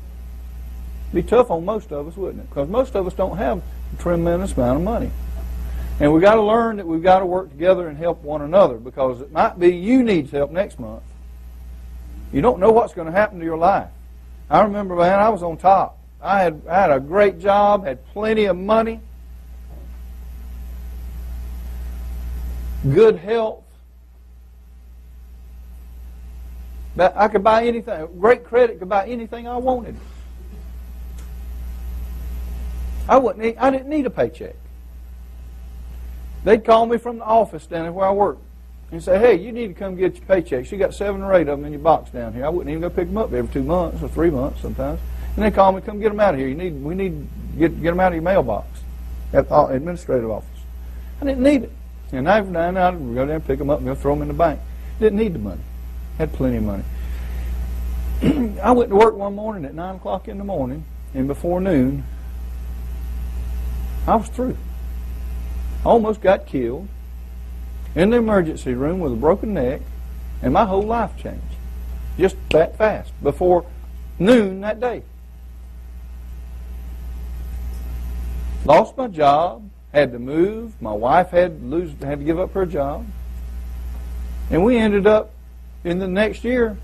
Speaker 1: It'd be tough on most of us, wouldn't it? Because most of us don't have a tremendous amount of money. And we've got to learn that we've got to work together and help one another, because it might be you need help next month. You don't know what's going to happen to your life. I remember, man, I was on top. I had a great job, had plenty of money, good health. I could buy anything. Great credit, could buy anything I wanted. I didn't need a paycheck. They'd call me from the office down there where I work and say, hey, you need to come get your paychecks. You got 7 or 8 of them in your box down here. I wouldn't even go pick them up every 2 months or 3 months sometimes. And they call me, come get them out of here. We need to get them out of your mailbox at the administrative office. I didn't need it. And every now and then I'd go there and pick them up and go throw them in the bank. Didn't need the money. Had plenty of money. I went to work one morning at 9 o'clock in the morning, and before noon, I was through. Almost got killed in the emergency room with a broken neck, and my whole life changed. Just that fast, before noon that day. Lost my job, had to move. My wife had to give up her job. And we ended up in the next year.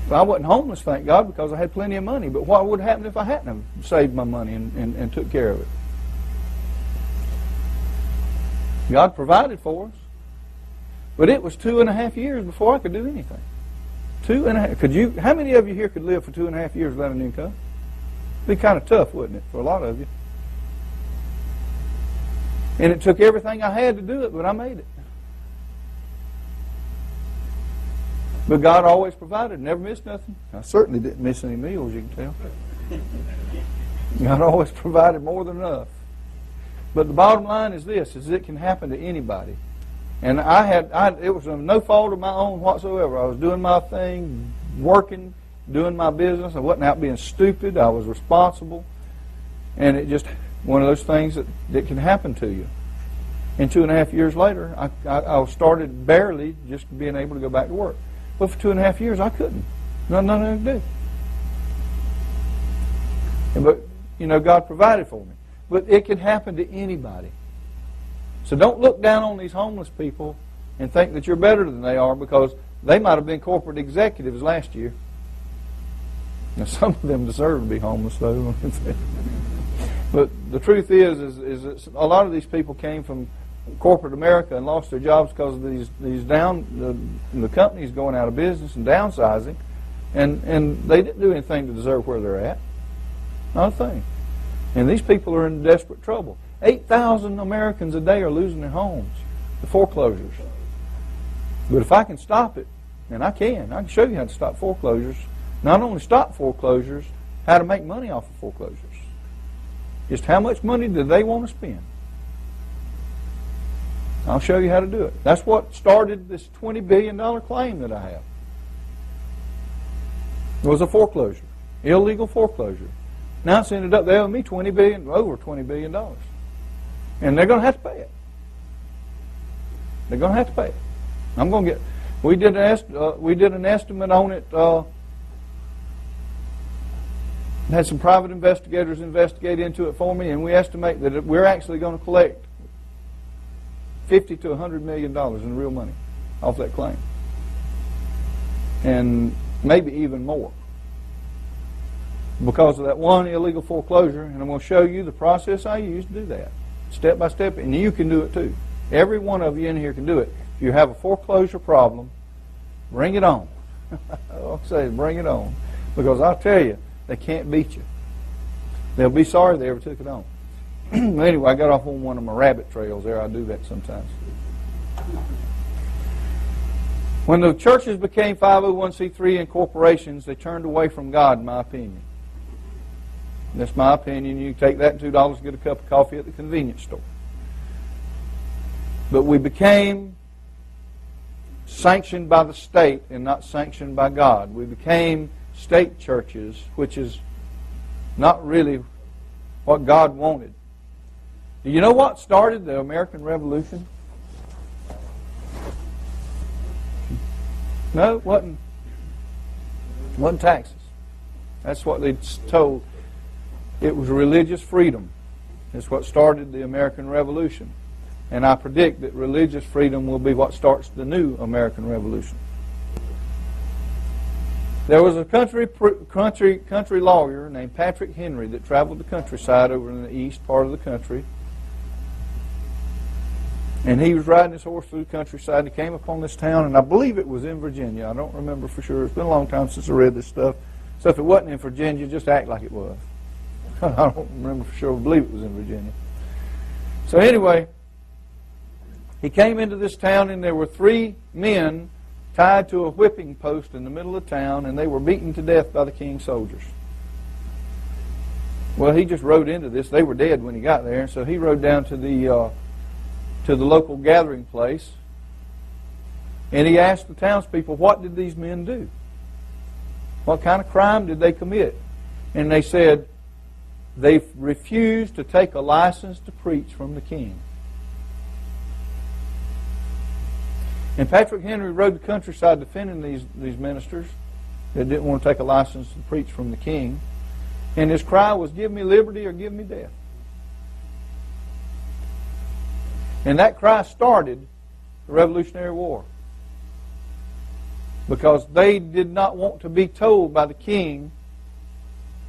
Speaker 1: I wasn't homeless, thank God, because I had plenty of money. But what would happen if I hadn't have saved my money and took care of it? God provided for us. But it was 2.5 years before I could do anything. 2.5. How many of you here could live for 2.5 years without an income? It'd be kind of tough, wouldn't it, for a lot of you? And it took everything I had to do it, but I made it. But God always provided, never missed nothing. I certainly didn't miss any meals, you can tell. God always provided more than enough. But the bottom line is this, is it can happen to anybody. And it was no fault of my own whatsoever. I was doing my thing, working, doing my business. I wasn't out being stupid. I was responsible. And it just, one of those things that can happen to you. And 2.5 years later, I started barely just being able to go back to work. But for 2.5 years, I couldn't. Nothing I could do. But, God provided for me. But it can happen to anybody. So don't look down on these homeless people and think that you're better than they are, because they might have been corporate executives last year. Now, some of them deserve to be homeless, though. But the truth is that a lot of these people came from corporate America and lost their jobs because of the companies going out of business and downsizing, and they didn't do anything to deserve where they're at. Not a thing. And these people are in desperate trouble. 8,000 Americans a day are losing their homes to foreclosures. But if I can stop it, and I can show you how to stop foreclosures. Not only stop foreclosures, how to make money off of foreclosures. Just how much money do they want to spend? I'll show you how to do it. That's what started this $20 billion claim that I have. It was a foreclosure, illegal foreclosure. Now it's ended up they owe me over $20 billion. And they're going to have to pay it. They're going to have to pay it. I'm going to get. We did an estimate on it. Had some private investigators investigate into it for me, and we estimate that we're actually going to collect $50 to $100 million in real money off that claim, and maybe even more, because of that one illegal foreclosure. And I'm going to show you the process I used to do that, step by step, and you can do it too. Every one of you in here can do it. If you have a foreclosure problem, bring it on. I'll say, bring it on, because I'll tell you, they can't beat you. They'll be sorry they ever took it on. Anyway, I got off on one of my rabbit trails there. I do that sometimes. When the churches became 501c3 and corporations, they turned away from God, in my opinion. That's my opinion. You can take that and $2 and get a cup of coffee at the convenience store. But we became sanctioned by the state and not sanctioned by God. We became state churches, which is not really what God wanted. Do you know what started the American Revolution? No, it wasn't taxes. That's what they told. It was religious freedom. It's what started the American Revolution. And I predict that religious freedom will be what starts the new American Revolution. There was a country lawyer named Patrick Henry that traveled the countryside over in the east part of the country. And he was riding his horse through the countryside, and he came upon this town, and I believe it was in Virginia. I don't remember for sure. It's been a long time since I read this stuff. So if it wasn't in Virginia, just act like it was. I don't remember for sure. I believe it was in Virginia. So anyway, he came into this town, and there were 3 men tied to a whipping post in the middle of town, and they were beaten to death by the king's soldiers. Well, he just rode into this. They were dead when he got there, so he rode down to the local gathering place, and he asked the townspeople, what did these men do? What kind of crime did they commit? And they said, they refused to take a license to preach from the king. And Patrick Henry rode the countryside defending these ministers that didn't want to take a license to preach from the king. And his cry was, give me liberty or give me death. And that cry started the Revolutionary War, because they did not want to be told by the king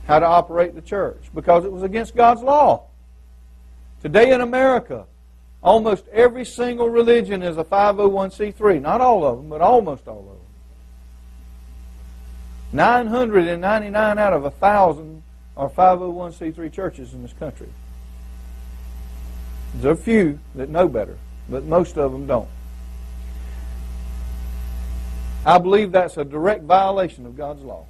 Speaker 1: how to operate the church, because it was against God's law. Today in America, almost every single religion is a 501c3. Not all of them, but almost all of them. 999 out of 1,000 are 501c3 churches in this country. There's a few that know better, but most of them don't. I believe that's a direct violation of God's law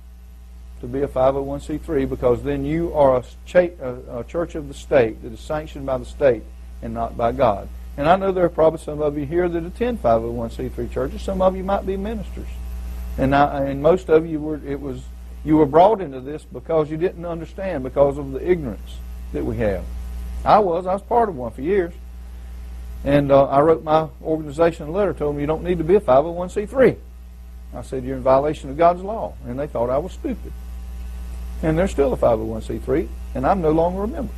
Speaker 1: to be a 501c3, because then you are a church of the state that is sanctioned by the state and not by God. And I know there are probably some of you here that attend 501c3 churches. Some of you might be ministers. And most of you were brought into this because you didn't understand, because of the ignorance that we have. I was part of one for years. And I wrote my organization a letter, told them you don't need to be a 501c3. I said, you're in violation of God's law. And they thought I was stupid. And they're still a 501c3, and I'm no longer a member.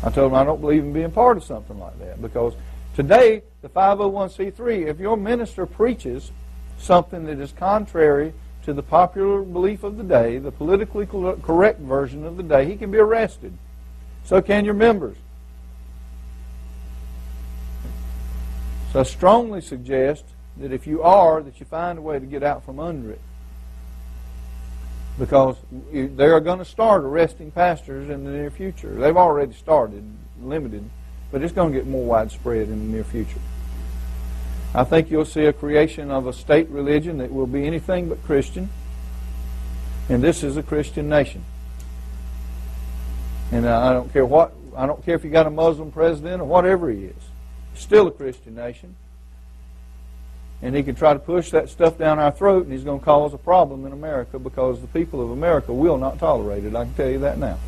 Speaker 1: I told them I don't believe in being part of something like that, because today, the 501c3, if your minister preaches something that is contrary to the popular belief of the day, the politically correct version of the day, he can be arrested. So can your members. So I strongly suggest that if you are, that you find a way to get out from under it. Because they are going to start arresting pastors in the near future. They've already started, limited, but it's going to get more widespread in the near future. I think you'll see a creation of a state religion that will be anything but Christian. And this is a Christian nation. And I don't care if you got a Muslim president or whatever he is. It's still a Christian nation. And he can try to push that stuff down our throat, and he's going to cause a problem in America, because the people of America will not tolerate it. I can tell you that now.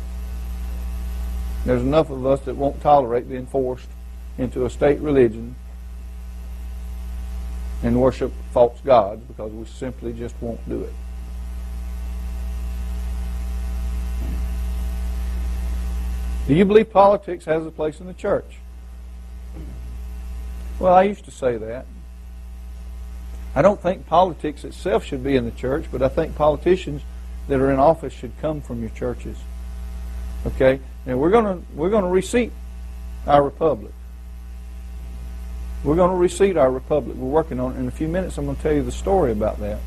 Speaker 1: There's enough of us that won't tolerate being forced into a state religion and worship false gods, because we simply just won't do it. Do you believe politics has a place in the church? Well, I used to say that. I don't think politics itself should be in the church, but I think politicians that are in office should come from your churches. Okay? Now we're going to reseat our republic. We're going to reseat our republic. We're working on it. In a few minutes I'm going to tell you the story about that.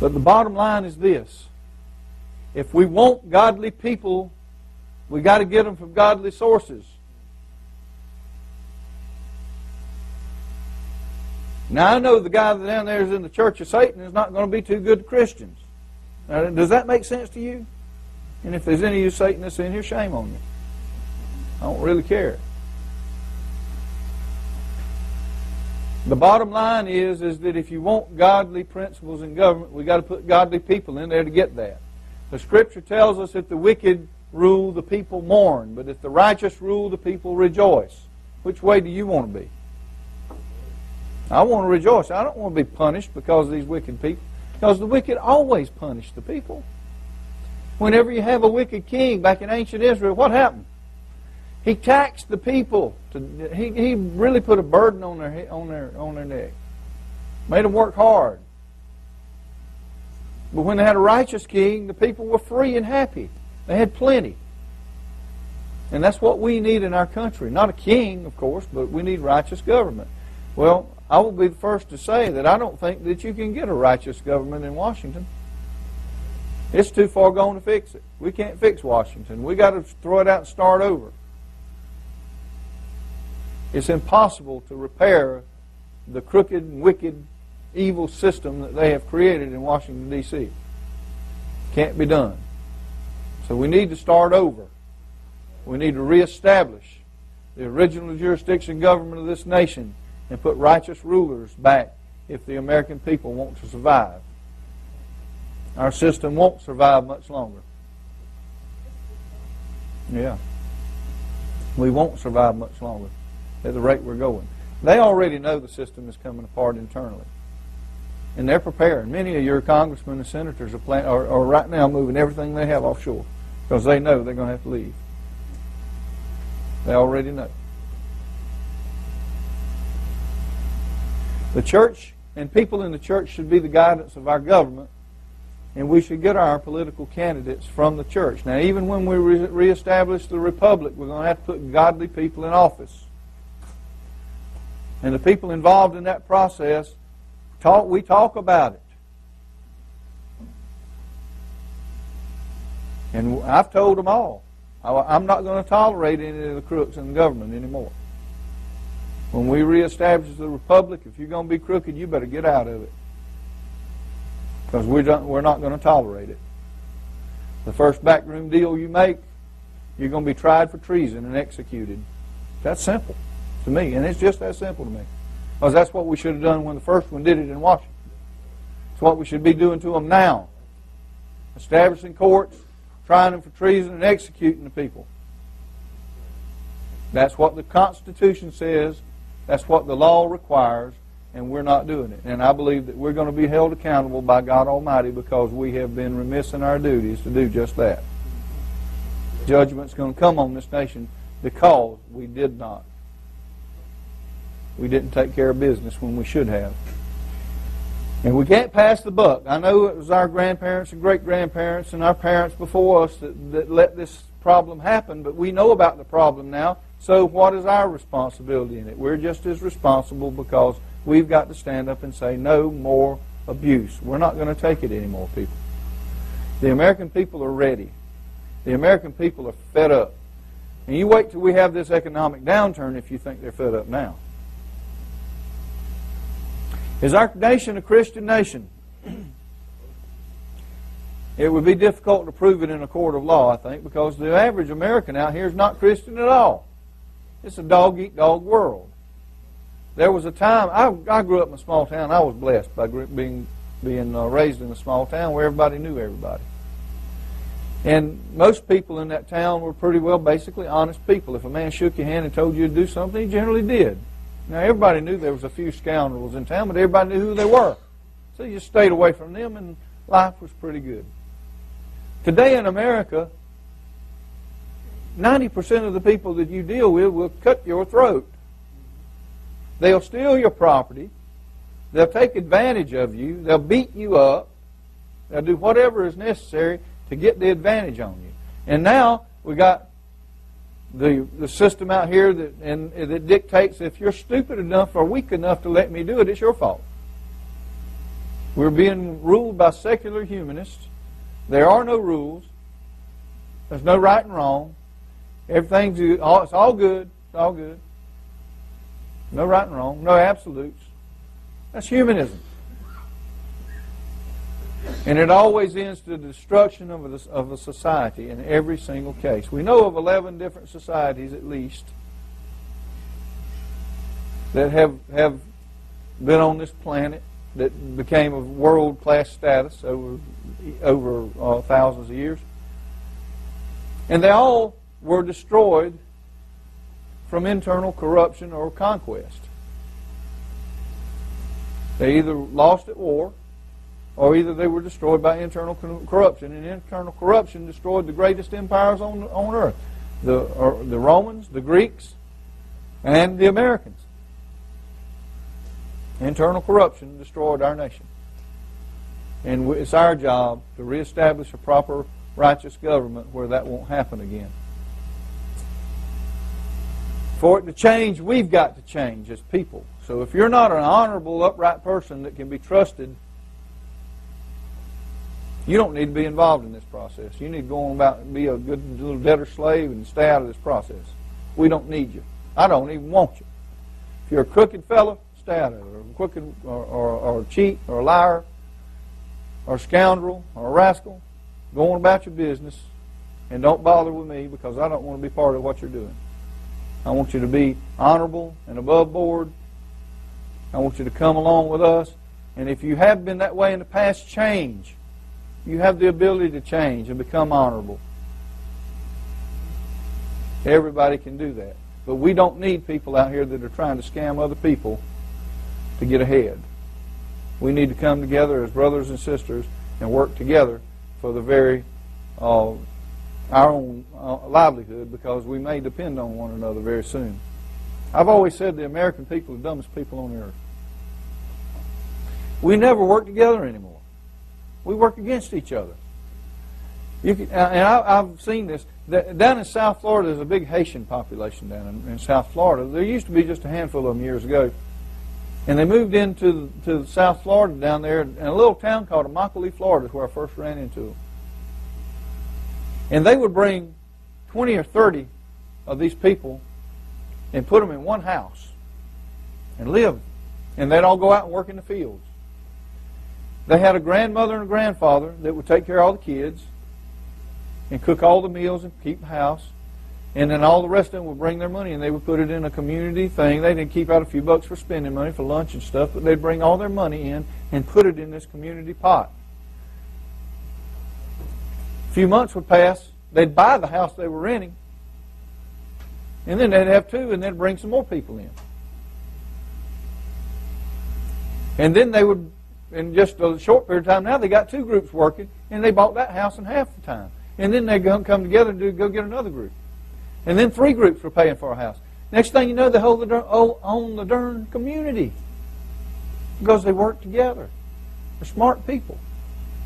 Speaker 1: But the bottom line is this. If we want godly people, we got to get them from godly sources. Now, I know the guy that down there is in the Church of Satan is not going to be too good Christians. Now, does that make sense to you? And if there's any of you Satanists in here, shame on you. I don't really care. The bottom line is that if you want godly principles in government, we've got to put godly people in there to get that. The Scripture tells us if the wicked rule, the people mourn. But if the righteous rule, the people rejoice. Which way do you want to be? I want to rejoice. I don't want to be punished because of these wicked people. Because the wicked always punish the people. Whenever you have a wicked king back in ancient Israel, what happened? He taxed the people. He really put a burden on their neck. Made them work hard. But when they had a righteous king, the people were free and happy. They had plenty. And that's what we need in our country. Not a king, of course, but we need righteous government. Well, I will be the first to say that I don't think that you can get a righteous government in Washington. It's too far gone to fix it. We can't fix Washington. We got to throw it out and start over. It's impossible to repair the crooked, wicked, evil system that they have created in Washington, D.C. Can't be done. So we need to start over. We need to reestablish the original jurisdiction government of this nation and put righteous rulers back if the American people want to survive. Our system won't survive much longer. Yeah. We won't survive much longer at the rate we're going. They already know the system is coming apart internally. And they're preparing. Many of your congressmen and senators are right now moving everything they have offshore because they know they're going to have to leave. They already know. The church and people in the church should be the guidance of our government, and we should get our political candidates from the church. Now, even when we reestablish the republic, we're going to have to put godly people in office. And the people involved in that process, we talk about it. And I've told them all. I'm not going to tolerate any of the crooks in the government anymore. When we reestablish the republic, if you're going to be crooked, you better get out of it. Because we're not going to tolerate it. The first backroom deal you make, you're going to be tried for treason and executed. That's simple to me, and it's just that simple to me. Because that's what we should have done when the first one did it in Washington. It's what we should be doing to them now. Establishing courts, trying them for treason, and executing the people. That's what the Constitution says. That's what the law requires, and we're not doing it. And I believe that we're going to be held accountable by God Almighty because we have been remiss in our duties to do just that. Judgment's going to come on this nation because we did not. We didn't take care of business when we should have. And we can't pass the buck. I know it was our grandparents and great-grandparents and our parents before us that let this problem happen, but we know about the problem now. So what is our responsibility in it? We're just as responsible because we've got to stand up and say no more abuse. We're not going to take it anymore, people. The American people are ready. The American people are fed up. And you wait till we have this economic downturn if you think they're fed up now. Is our nation a Christian nation? It would be difficult to prove it in a court of law, I think, because the average American out here is not Christian at all. It's a dog-eat-dog world. There was a time, I grew up in a small town. I was blessed by being raised in a small town where everybody knew everybody. And most people in that town were pretty well basically honest people. If a man shook your hand and told you to do something, he generally did. Now, everybody knew there was a few scoundrels in town, but everybody knew who they were. So you just stayed away from them, and life was pretty good. Today in America, 90% of the people that you deal with will cut your throat. They'll steal your property. They'll take advantage of you. They'll beat you up. They'll do whatever is necessary to get the advantage on you. And now we got the system out here that dictates if you're stupid enough or weak enough to let me do it, it's your fault. We're being ruled by secular humanists. There are no rules. There's no right and wrong. Everything's it's all good. It's all good. No right and wrong. No absolutes. That's humanism. And it always ends to the destruction of a society in every single case. We know of 11 different societies at least that have been on this planet that became of world-class status over thousands of years. And they all were destroyed from internal corruption or conquest. They either lost at war, or either they were destroyed by internal corruption. And internal corruption destroyed the greatest empires on earth. The Romans, the Greeks, and the Americans. Internal corruption destroyed our nation. And it's our job to reestablish a proper righteous government where that won't happen again. For it to change, we've got to change as people. So if you're not an honorable, upright person that can be trusted, you don't need to be involved in this process. You need to go on about and be a good little debtor slave and stay out of this process. We don't need you. I don't even want you. If you're a crooked fellow, stay out of it. Or a crooked or a cheat or a liar or a scoundrel or a rascal, go on about your business and don't bother with me because I don't want to be part of what you're doing. I want you to be honorable and above board. I want you to come along with us. And if you have been that way in the past, change. You have the ability to change and become honorable. Everybody can do that. But we don't need people out here that are trying to scam other people to get ahead. We need to come together as brothers and sisters and work together for the very our own livelihood, because we may depend on one another very soon. I've always said the American people are the dumbest people on earth. We never work together anymore. We work against each other. I've seen this. Down in South Florida, there's a big Haitian population down in South Florida. There used to be just a handful of them years ago. And they moved into South Florida down there, in a little town called Immokalee, Florida, is where I first ran into them. And they would bring 20 or 30 of these people and put them in one house and live. And they'd all go out and work in the fields. They had a grandmother and a grandfather that would take care of all the kids and cook all the meals and keep the house. And then all the rest of them would bring their money and they would put it in a community thing. They didn't keep out a few bucks for spending money for lunch and stuff, but they'd bring all their money in and put it in this community pot. A few months would pass. They'd buy the house they were renting. And then they'd have two and they'd bring some more people in. And then they would, in just a short period of time, now they got two groups working and they bought that house in half the time. And then they'd come together and go get another group. And then three groups were paying for a house. Next thing you know, they own the darn community because they work together. They're smart people.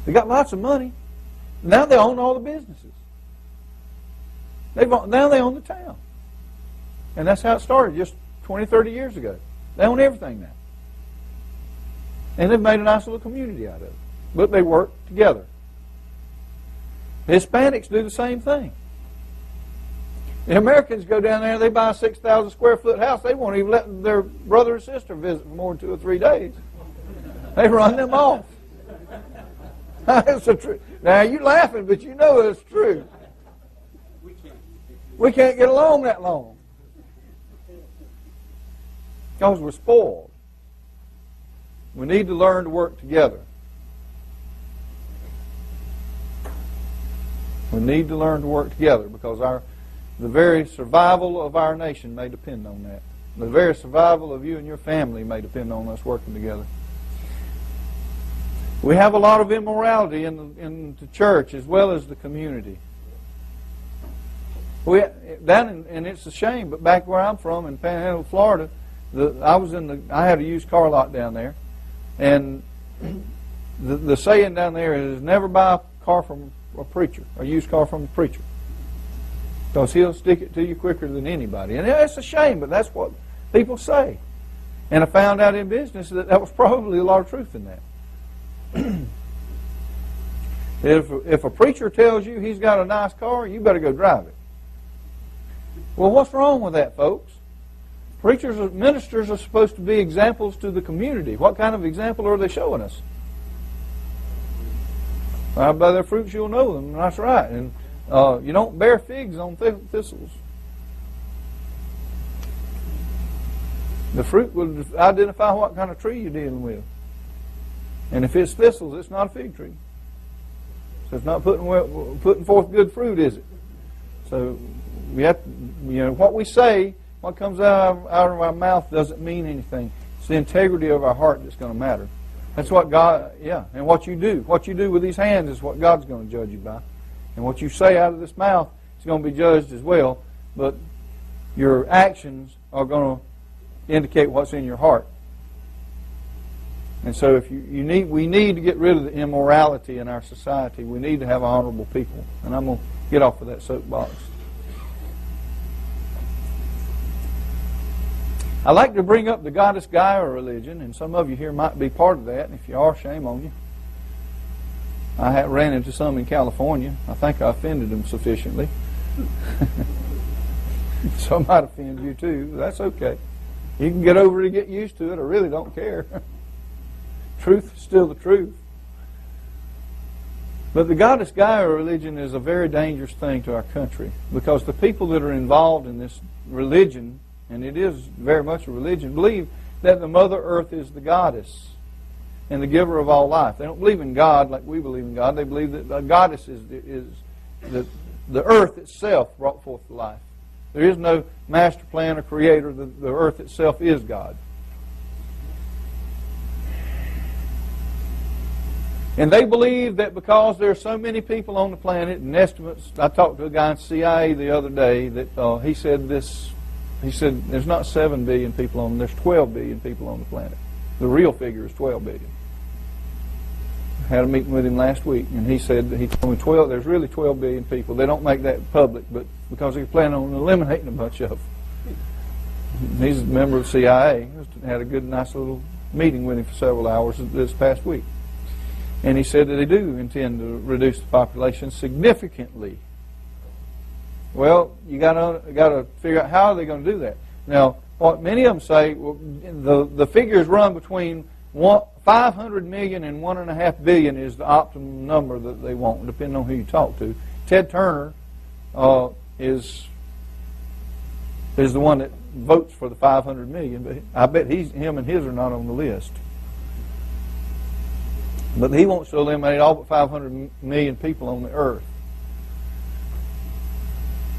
Speaker 1: They got lots of money. Now they own all the businesses. Now they own the town. And that's how it started just 20, 30 years ago. They own everything now. And they've made a nice little community out of it. But they work together. The Hispanics do the same thing. The Americans go down there, they buy a 6,000 square foot house. They won't even let their brother or sister visit for more than 2 or 3 days. They run them off. That's the truth. Now, you're laughing, but you know it's true. We can't get along that long. Because we're spoiled. We need to learn to work together. We need to learn to work together because the very survival of our nation may depend on that. The very survival of you and your family may depend on us working together. We have a lot of immorality in the church as well as the community. And it's a shame, but back where I'm from in Panhandle, Florida, I had a used car lot down there, and the saying down there is never buy a car from a preacher, a used car from a preacher, because he'll stick it to you quicker than anybody. And it's a shame, but that's what people say. And I found out in business that was probably a lot of truth in that. If a preacher tells you he's got a nice car, you better go drive it. Well, what's wrong with that, folks? Ministers are supposed to be examples to the community. What kind of example are they showing us? By their fruits you'll know them. That's right. And you don't bear figs on thistles. The fruit will identify what kind of tree you're dealing with. And if it's thistles, it's not a fig tree. So it's not putting forth good fruit, is it? So we have to, what we say, what comes out of our mouth doesn't mean anything. It's the integrity of our heart that's going to matter. That's what God, and what you do. What you do with these hands is what God's going to judge you by. And what you say out of this mouth is going to be judged as well. But your actions are going to indicate what's in your heart. And so we need to get rid of the immorality in our society. We need to have honorable people. And I'm going to get off of that soapbox. I like to bring up the Goddess Gaia religion, and some of you here might be part of that, and if you are, shame on you. I ran into some in California. I think I offended them sufficiently. So I might offend you too. That's okay. You can get over it and get used to it. I really don't care. Truth is still the truth. But the Goddess Gaia religion is a very dangerous thing to our country because the people that are involved in this religion, and it is very much a religion, believe that the Mother Earth is the goddess and the giver of all life. They don't believe in God like we believe in God. They believe that the goddess is the earth itself brought forth the life. There is no master plan or creator. The earth itself is God. And they believe that because there are so many people on the planet, and estimates, I talked to a guy in CIA the other day that he said there's not 7 billion people on, there's 12 billion people on the planet. The real figure is 12 billion. I had a meeting with him last week, and he told me there's really 12 billion people. They don't make that public, but because they're planning on eliminating a bunch of them. He's a member of CIA. Had a good, nice little meeting with him for several hours this past week. And he said that they do intend to reduce the population significantly. Well, you got to figure out how are they going to do that. Now, what many of them say, well, the figures run between 500 million and 1.5 billion is the optimum number that they want, depending on who you talk to. Ted Turner is the one that votes for the 500 million, but I bet him and his are not on the list. But he wants to eliminate all but 500 million people on the earth.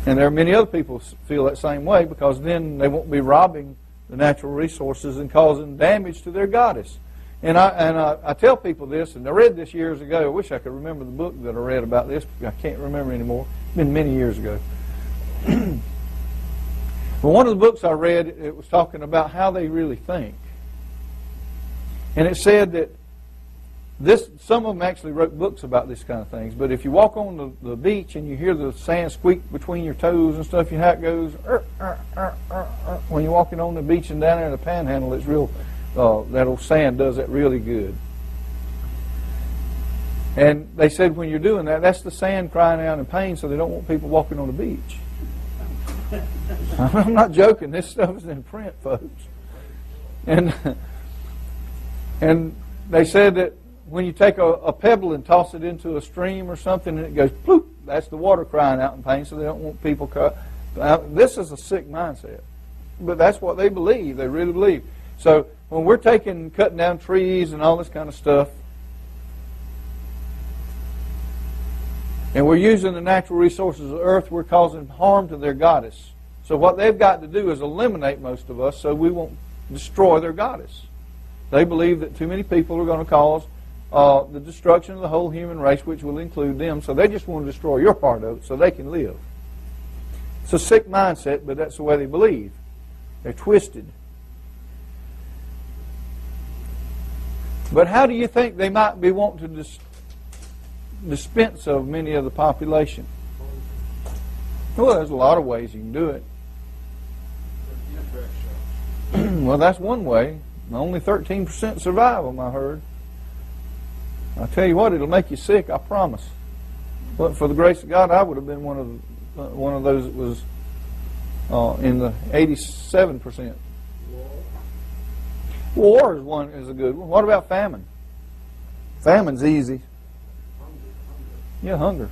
Speaker 1: And there are many other people who feel that same way, because then they won't be robbing the natural resources and causing damage to their goddess. And I tell people this, and I read this years ago. I wish I could remember the book that I read about this. I can't remember anymore. It's been many years ago. But one of the books I read, it was talking about how they really think. And it said that some of them actually wrote books about this kind of things, but if you walk on the beach and you hear the sand squeak between your toes and stuff, you know how it goes, when you're walking on the beach and down there in the Panhandle, it's real, that old sand does that really good. And they said when you're doing that, that's the sand crying out in pain, so they don't want people walking on the beach. I'm not joking, this stuff is in print, folks. And they said that when you take a pebble and toss it into a stream or something and it goes ploop, that's the water crying out in pain, so they don't want people this is a sick mindset. But that's what they believe. They really believe. So when we're cutting down trees and all this kind of stuff, and we're using the natural resources of the earth, we're causing harm to their goddess. So what they've got to do is eliminate most of us so we won't destroy their goddess. They believe that too many people are going to cause the destruction of the whole human race, which will include them. So they just want to destroy your part of it so they can live. It's a sick mindset, but that's the way they believe. They're twisted. But how do you think they might be wanting to dispense of many of the population? Well, there's a lot of ways you can do it. Well, that's one way. Only 13% survive them, I heard. I tell you what, it'll make you sick, I promise. But for the grace of God, I would have been one of those that was in the 87%. War is a good one. What about famine? Famine's easy. Yeah, hunger.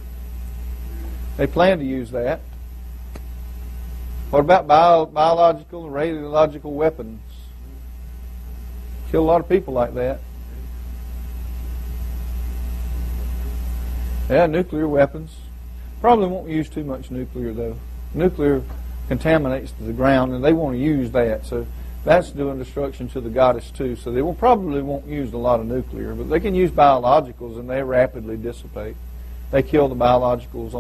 Speaker 1: They plan to use that. What about biological and radiological weapons? Kill a lot of people like that. Yeah, nuclear weapons. Probably won't use too much nuclear, though. Nuclear contaminates the ground, and they want to use that. So that's doing destruction to the goddess, too. So they probably won't use a lot of nuclear, but they can use biologicals, and they rapidly dissipate. They kill the biologicals,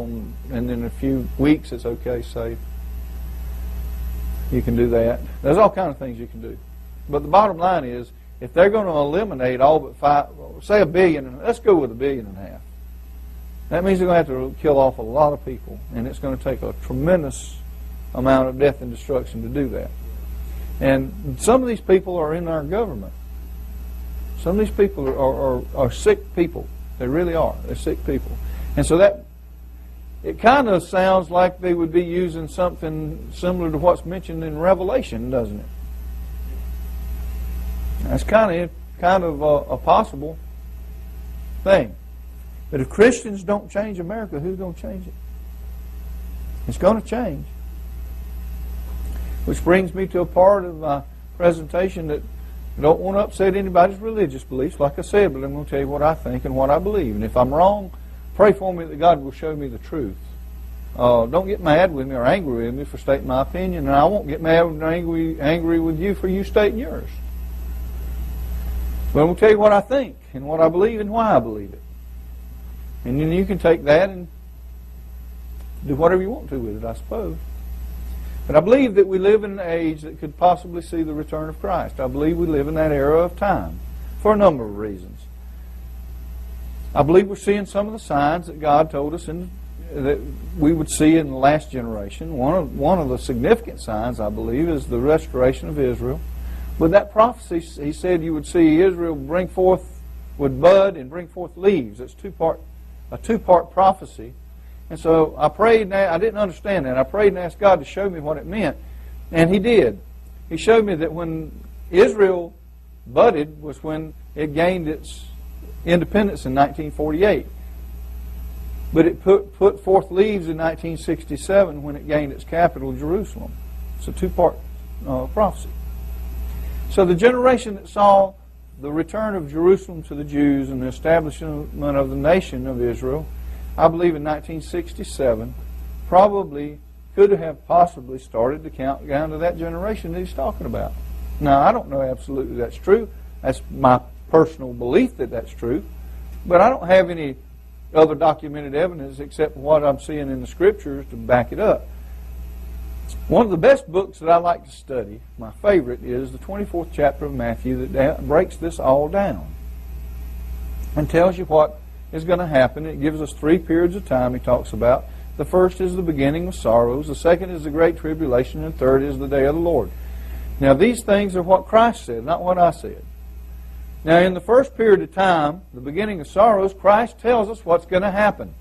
Speaker 1: and in a few weeks it's okay, safe. You can do that. There's all kinds of things you can do. But the bottom line is, if they're going to eliminate all but say 1 billion, let's go with 1.5 billion. That means they're going to have to kill off a lot of people, and it's going to take a tremendous amount of death and destruction to do that. And some of these people are in our government. Some of these people are sick people. They really are. They're sick people. And so that, it kind of sounds like they would be using something similar to what's mentioned in Revelation, doesn't it? That's kind of a possible thing. But if Christians don't change America, who's going to change it? It's going to change. Which brings me to a part of my presentation that I don't want to upset anybody's religious beliefs, like I said, but I'm going to tell you what I think and what I believe. And if I'm wrong, pray for me that God will show me the truth. Don't get mad with me or angry with me for stating my opinion, and I won't get mad and angry with you for you stating yours. But I'm going to tell you what I think and what I believe and why I believe it. And then you can take that and do whatever you want to with it, I suppose. But I believe that we live in an age that could possibly see the return of Christ. I believe we live in that era of time for a number of reasons. I believe we're seeing some of the signs that God told us that we would see in the last generation. One of the significant signs, I believe, is the restoration of Israel. With that prophecy, he said you would see Israel would bud and bring forth leaves. It's a two-part prophecy. And so I prayed, and I didn't understand that. I prayed and asked God to show me what it meant. And He did. He showed me that when Israel budded was when it gained its independence in 1948. But it put forth leaves in 1967 when it gained its capital, Jerusalem. It's a two-part prophecy. So the generation that saw the return of Jerusalem to the Jews and the establishment of the nation of Israel, I believe in 1967, probably could have possibly started to count down to that generation that he's talking about. Now, I don't know absolutely that's true. That's my personal belief that that's true. But I don't have any other documented evidence except what I'm seeing in the Scriptures to back it up. One of the best books that I like to study, my favorite, is the 24th chapter of Matthew that breaks this all down and tells you what is going to happen. It gives us 3 periods of time he talks about. The first is the beginning of sorrows. The second is the great tribulation. And the third is the day of the Lord. Now, these things are what Christ said, not what I said. Now, in the first period of time, the beginning of sorrows, Christ tells us what's going to happen.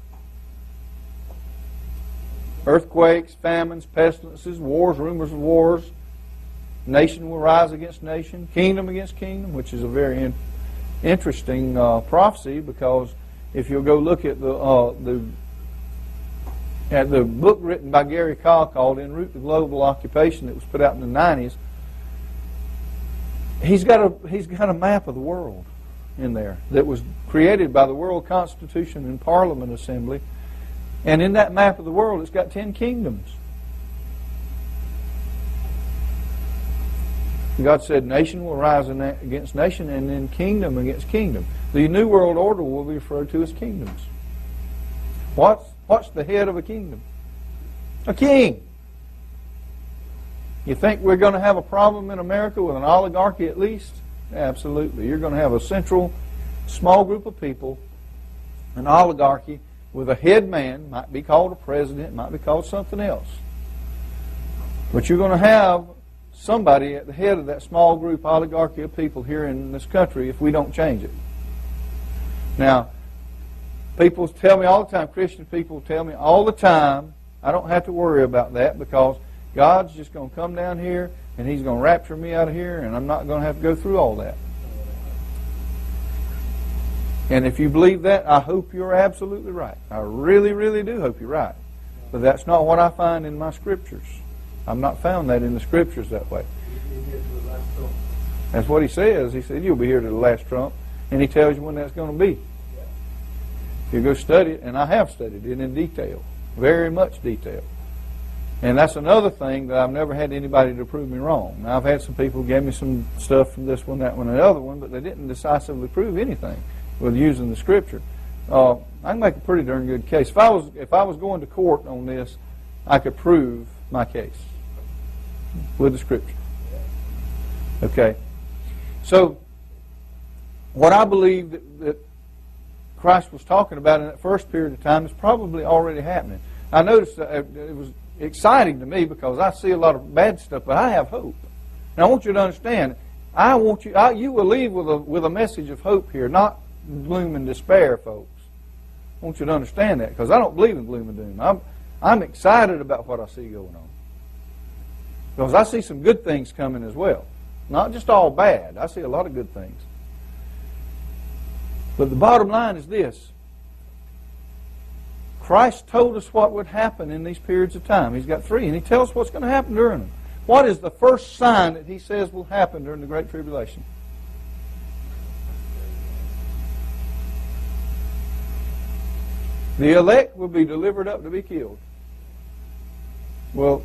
Speaker 1: Earthquakes, famines, pestilences, wars, rumors of wars. Nation will rise against nation, kingdom against kingdom, which is a very interesting prophecy, because if you'll go look at the book written by Gary Kaw called En Route to Global Occupation that was put out in the 90s, he's got a map of the world in there that was created by the World Constitution and Parliament Assembly. And in that map of the world, it's got 10 kingdoms. God said nation will rise against nation, and then kingdom against kingdom. The New World Order will be referred to as kingdoms. What's the head of a kingdom? A king. You think we're going to have a problem in America with an oligarchy at least? Absolutely. You're going to have a central, small group of people, an oligarchy, with a head man, might be called a president, might be called something else. But you're going to have somebody at the head of that small group oligarchy of people here in this country if we don't change it. Now, people tell me all the time, Christian people tell me all the time, I don't have to worry about that because God's just going to come down here and He's going to rapture me out of here and I'm not going to have to go through all that. And if you believe that, I hope you're absolutely right. I really, really do hope you're right. But that's not what I find in my Scriptures. I've not found that in the Scriptures that way. That's what He says. He said, you'll be here to the last trump. And He tells you when that's going to be. If you go study it, and I have studied it in detail, very much detail. And that's another thing that I've never had anybody to prove me wrong. Now, I've had some people who gave me some stuff from this one, that one, and the other one, but they didn't decisively prove anything with using the Scripture. I can make a pretty darn good case. If I was going to court on this, I could prove my case with the Scripture. Okay. So, what I believe that Christ was talking about in that first period of time is probably already happening. I noticed that it was exciting to me because I see a lot of bad stuff, but I have hope. Now, I want you to understand, you will leave with a message of hope here, not gloom and despair, folks. I want you to understand that because I don't believe in gloom and doom. I'm excited about what I see going on because I see some good things coming as well. Not just all bad. I see a lot of good things. But the bottom line is this. Christ told us what would happen in these periods of time. He's got 3, and He tells us what's going to happen during them. What is the first sign that He says will happen during the Great Tribulation? The elect will be delivered up to be killed. Well,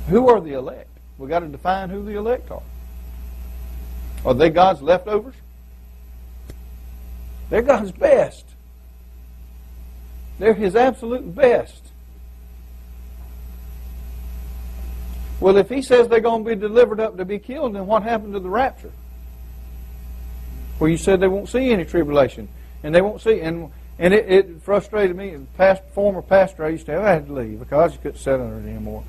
Speaker 1: who are the elect? We've got to define who the elect are. Are they God's leftovers? They're God's best. They're His absolute best. Well, if He says they're going to be delivered up to be killed, then what happened to the rapture? Well, you said they won't see any tribulation. And they won't see... And it frustrated me. Former pastor I used to have, I had to leave because I couldn't sit under it anymore.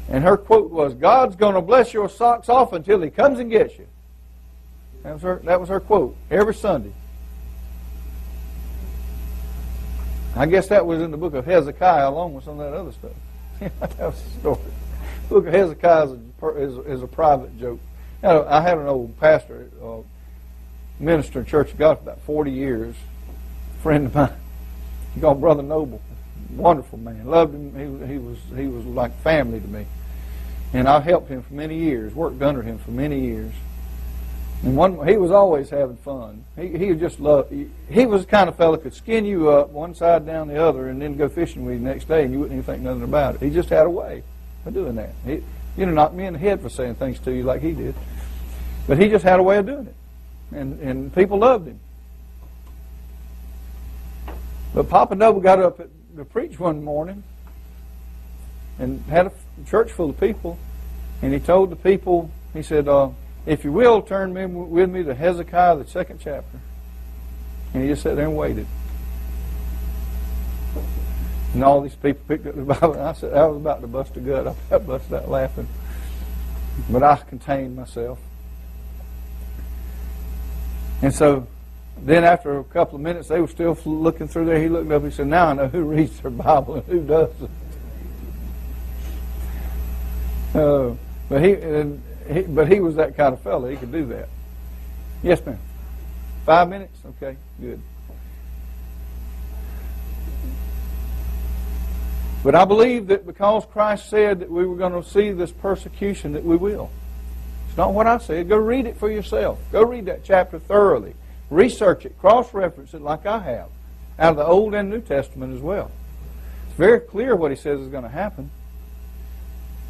Speaker 1: And her quote was, God's going to bless your socks off until He comes and gets you. That was her quote every Sunday. I guess that was in the book of Hezekiah along with some of that other stuff. That was the story. The book of Hezekiah is a private joke. I had an old pastor, minister in Church of God for about 40 years, a friend of mine. He called Brother Noble. Wonderful man. Loved him. He was like family to me. And I helped him for many years, worked under him for many years. And he was always having fun. He just loved. He was the kind of fellow that could skin you up one side down the other, and then go fishing with you the next day, and you wouldn't even think nothing about it. He just had a way of doing that. You'd have knocked me in the head for saying things to you like he did, but he just had a way of doing it, and people loved him. But Papa Noble got up to preach one morning, and had a church full of people, and he told the people, he said, if you will, turn with me to Hezekiah, the 2nd chapter. And he just sat there and waited. And all these people picked up the Bible, and I said, I was about to bust a gut. I busted out laughing. But I contained myself. And so then after a couple of minutes, they were still looking through there. He looked up, he said, now I know who reads their Bible and who doesn't. But he was that kind of fellow. He could do that. Yes, ma'am. 5 minutes? Okay, good. But I believe that because Christ said that we were going to see this persecution, that we will. It's not what I said. Go read it for yourself. Go read that chapter thoroughly. Research it. Cross-reference it like I have. Out of the Old and New Testament as well. It's very clear what he says is going to happen.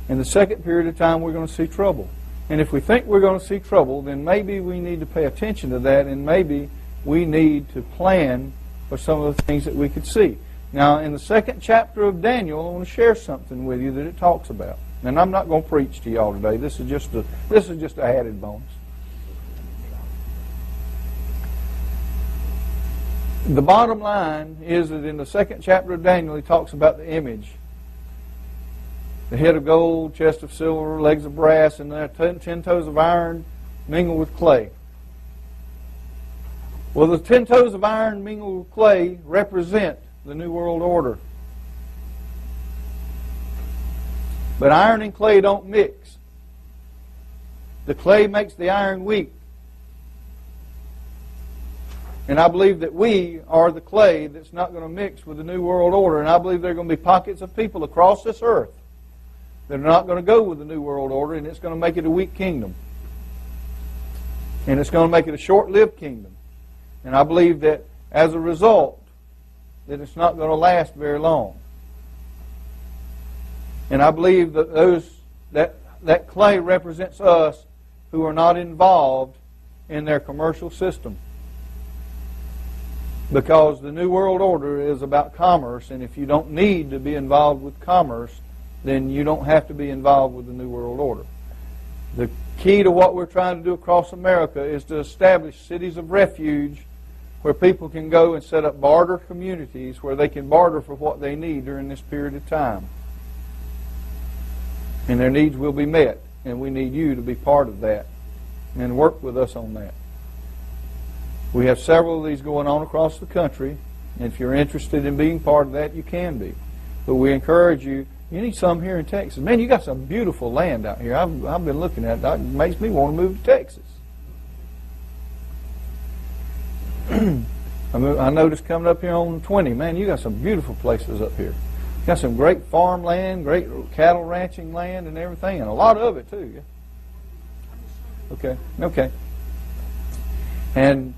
Speaker 1: In the second period of time, we're going to see trouble. And if we think we're going to see trouble, then maybe we need to pay attention to that, and maybe we need to plan for some of the things that we could see. Now, in the 2nd chapter of Daniel, I want to share something with you that it talks about. And I'm not going to preach to y'all today. This is just an added bonus. The bottom line is that in the 2nd chapter of Daniel, he talks about the image. The head of gold, chest of silver, legs of brass, and there 10 toes of iron mingled with clay. Well, the 10 toes of iron mingled with clay represent the New World Order. But iron and clay don't mix. The clay makes the iron weak. And I believe that we are the clay that's not going to mix with the New World Order. And I believe there are going to be pockets of people across this earth that are not going to go with the New World Order, and it's going to make it a weak kingdom. And it's going to make it a short-lived kingdom. And I believe that as a result, that it's not going to last very long. And I believe that that clay represents us who are not involved in their commercial system. Because the New World Order is about commerce, and if you don't need to be involved with commerce, then you don't have to be involved with the New World Order. The key to what we're trying to do across America is to establish cities of refuge where people can go and set up barter communities where they can barter for what they need during this period of time. And their needs will be met, and we need you to be part of that and work with us on that. We have several of these going on across the country, and if you're interested in being part of that, you can be. But we encourage you. You need some here in Texas. Man, you got some beautiful land out here. I've been looking at it. It makes me want to move to Texas. I noticed coming up here on 20, man, you got some beautiful places up here. You got some great farmland, great cattle ranching land and everything, and a lot of it too. Yeah? Okay. And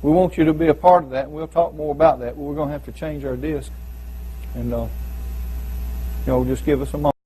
Speaker 1: we want you to be a part of that, and we'll talk more about that, but we're going to have to change our disc. And just give us a moment.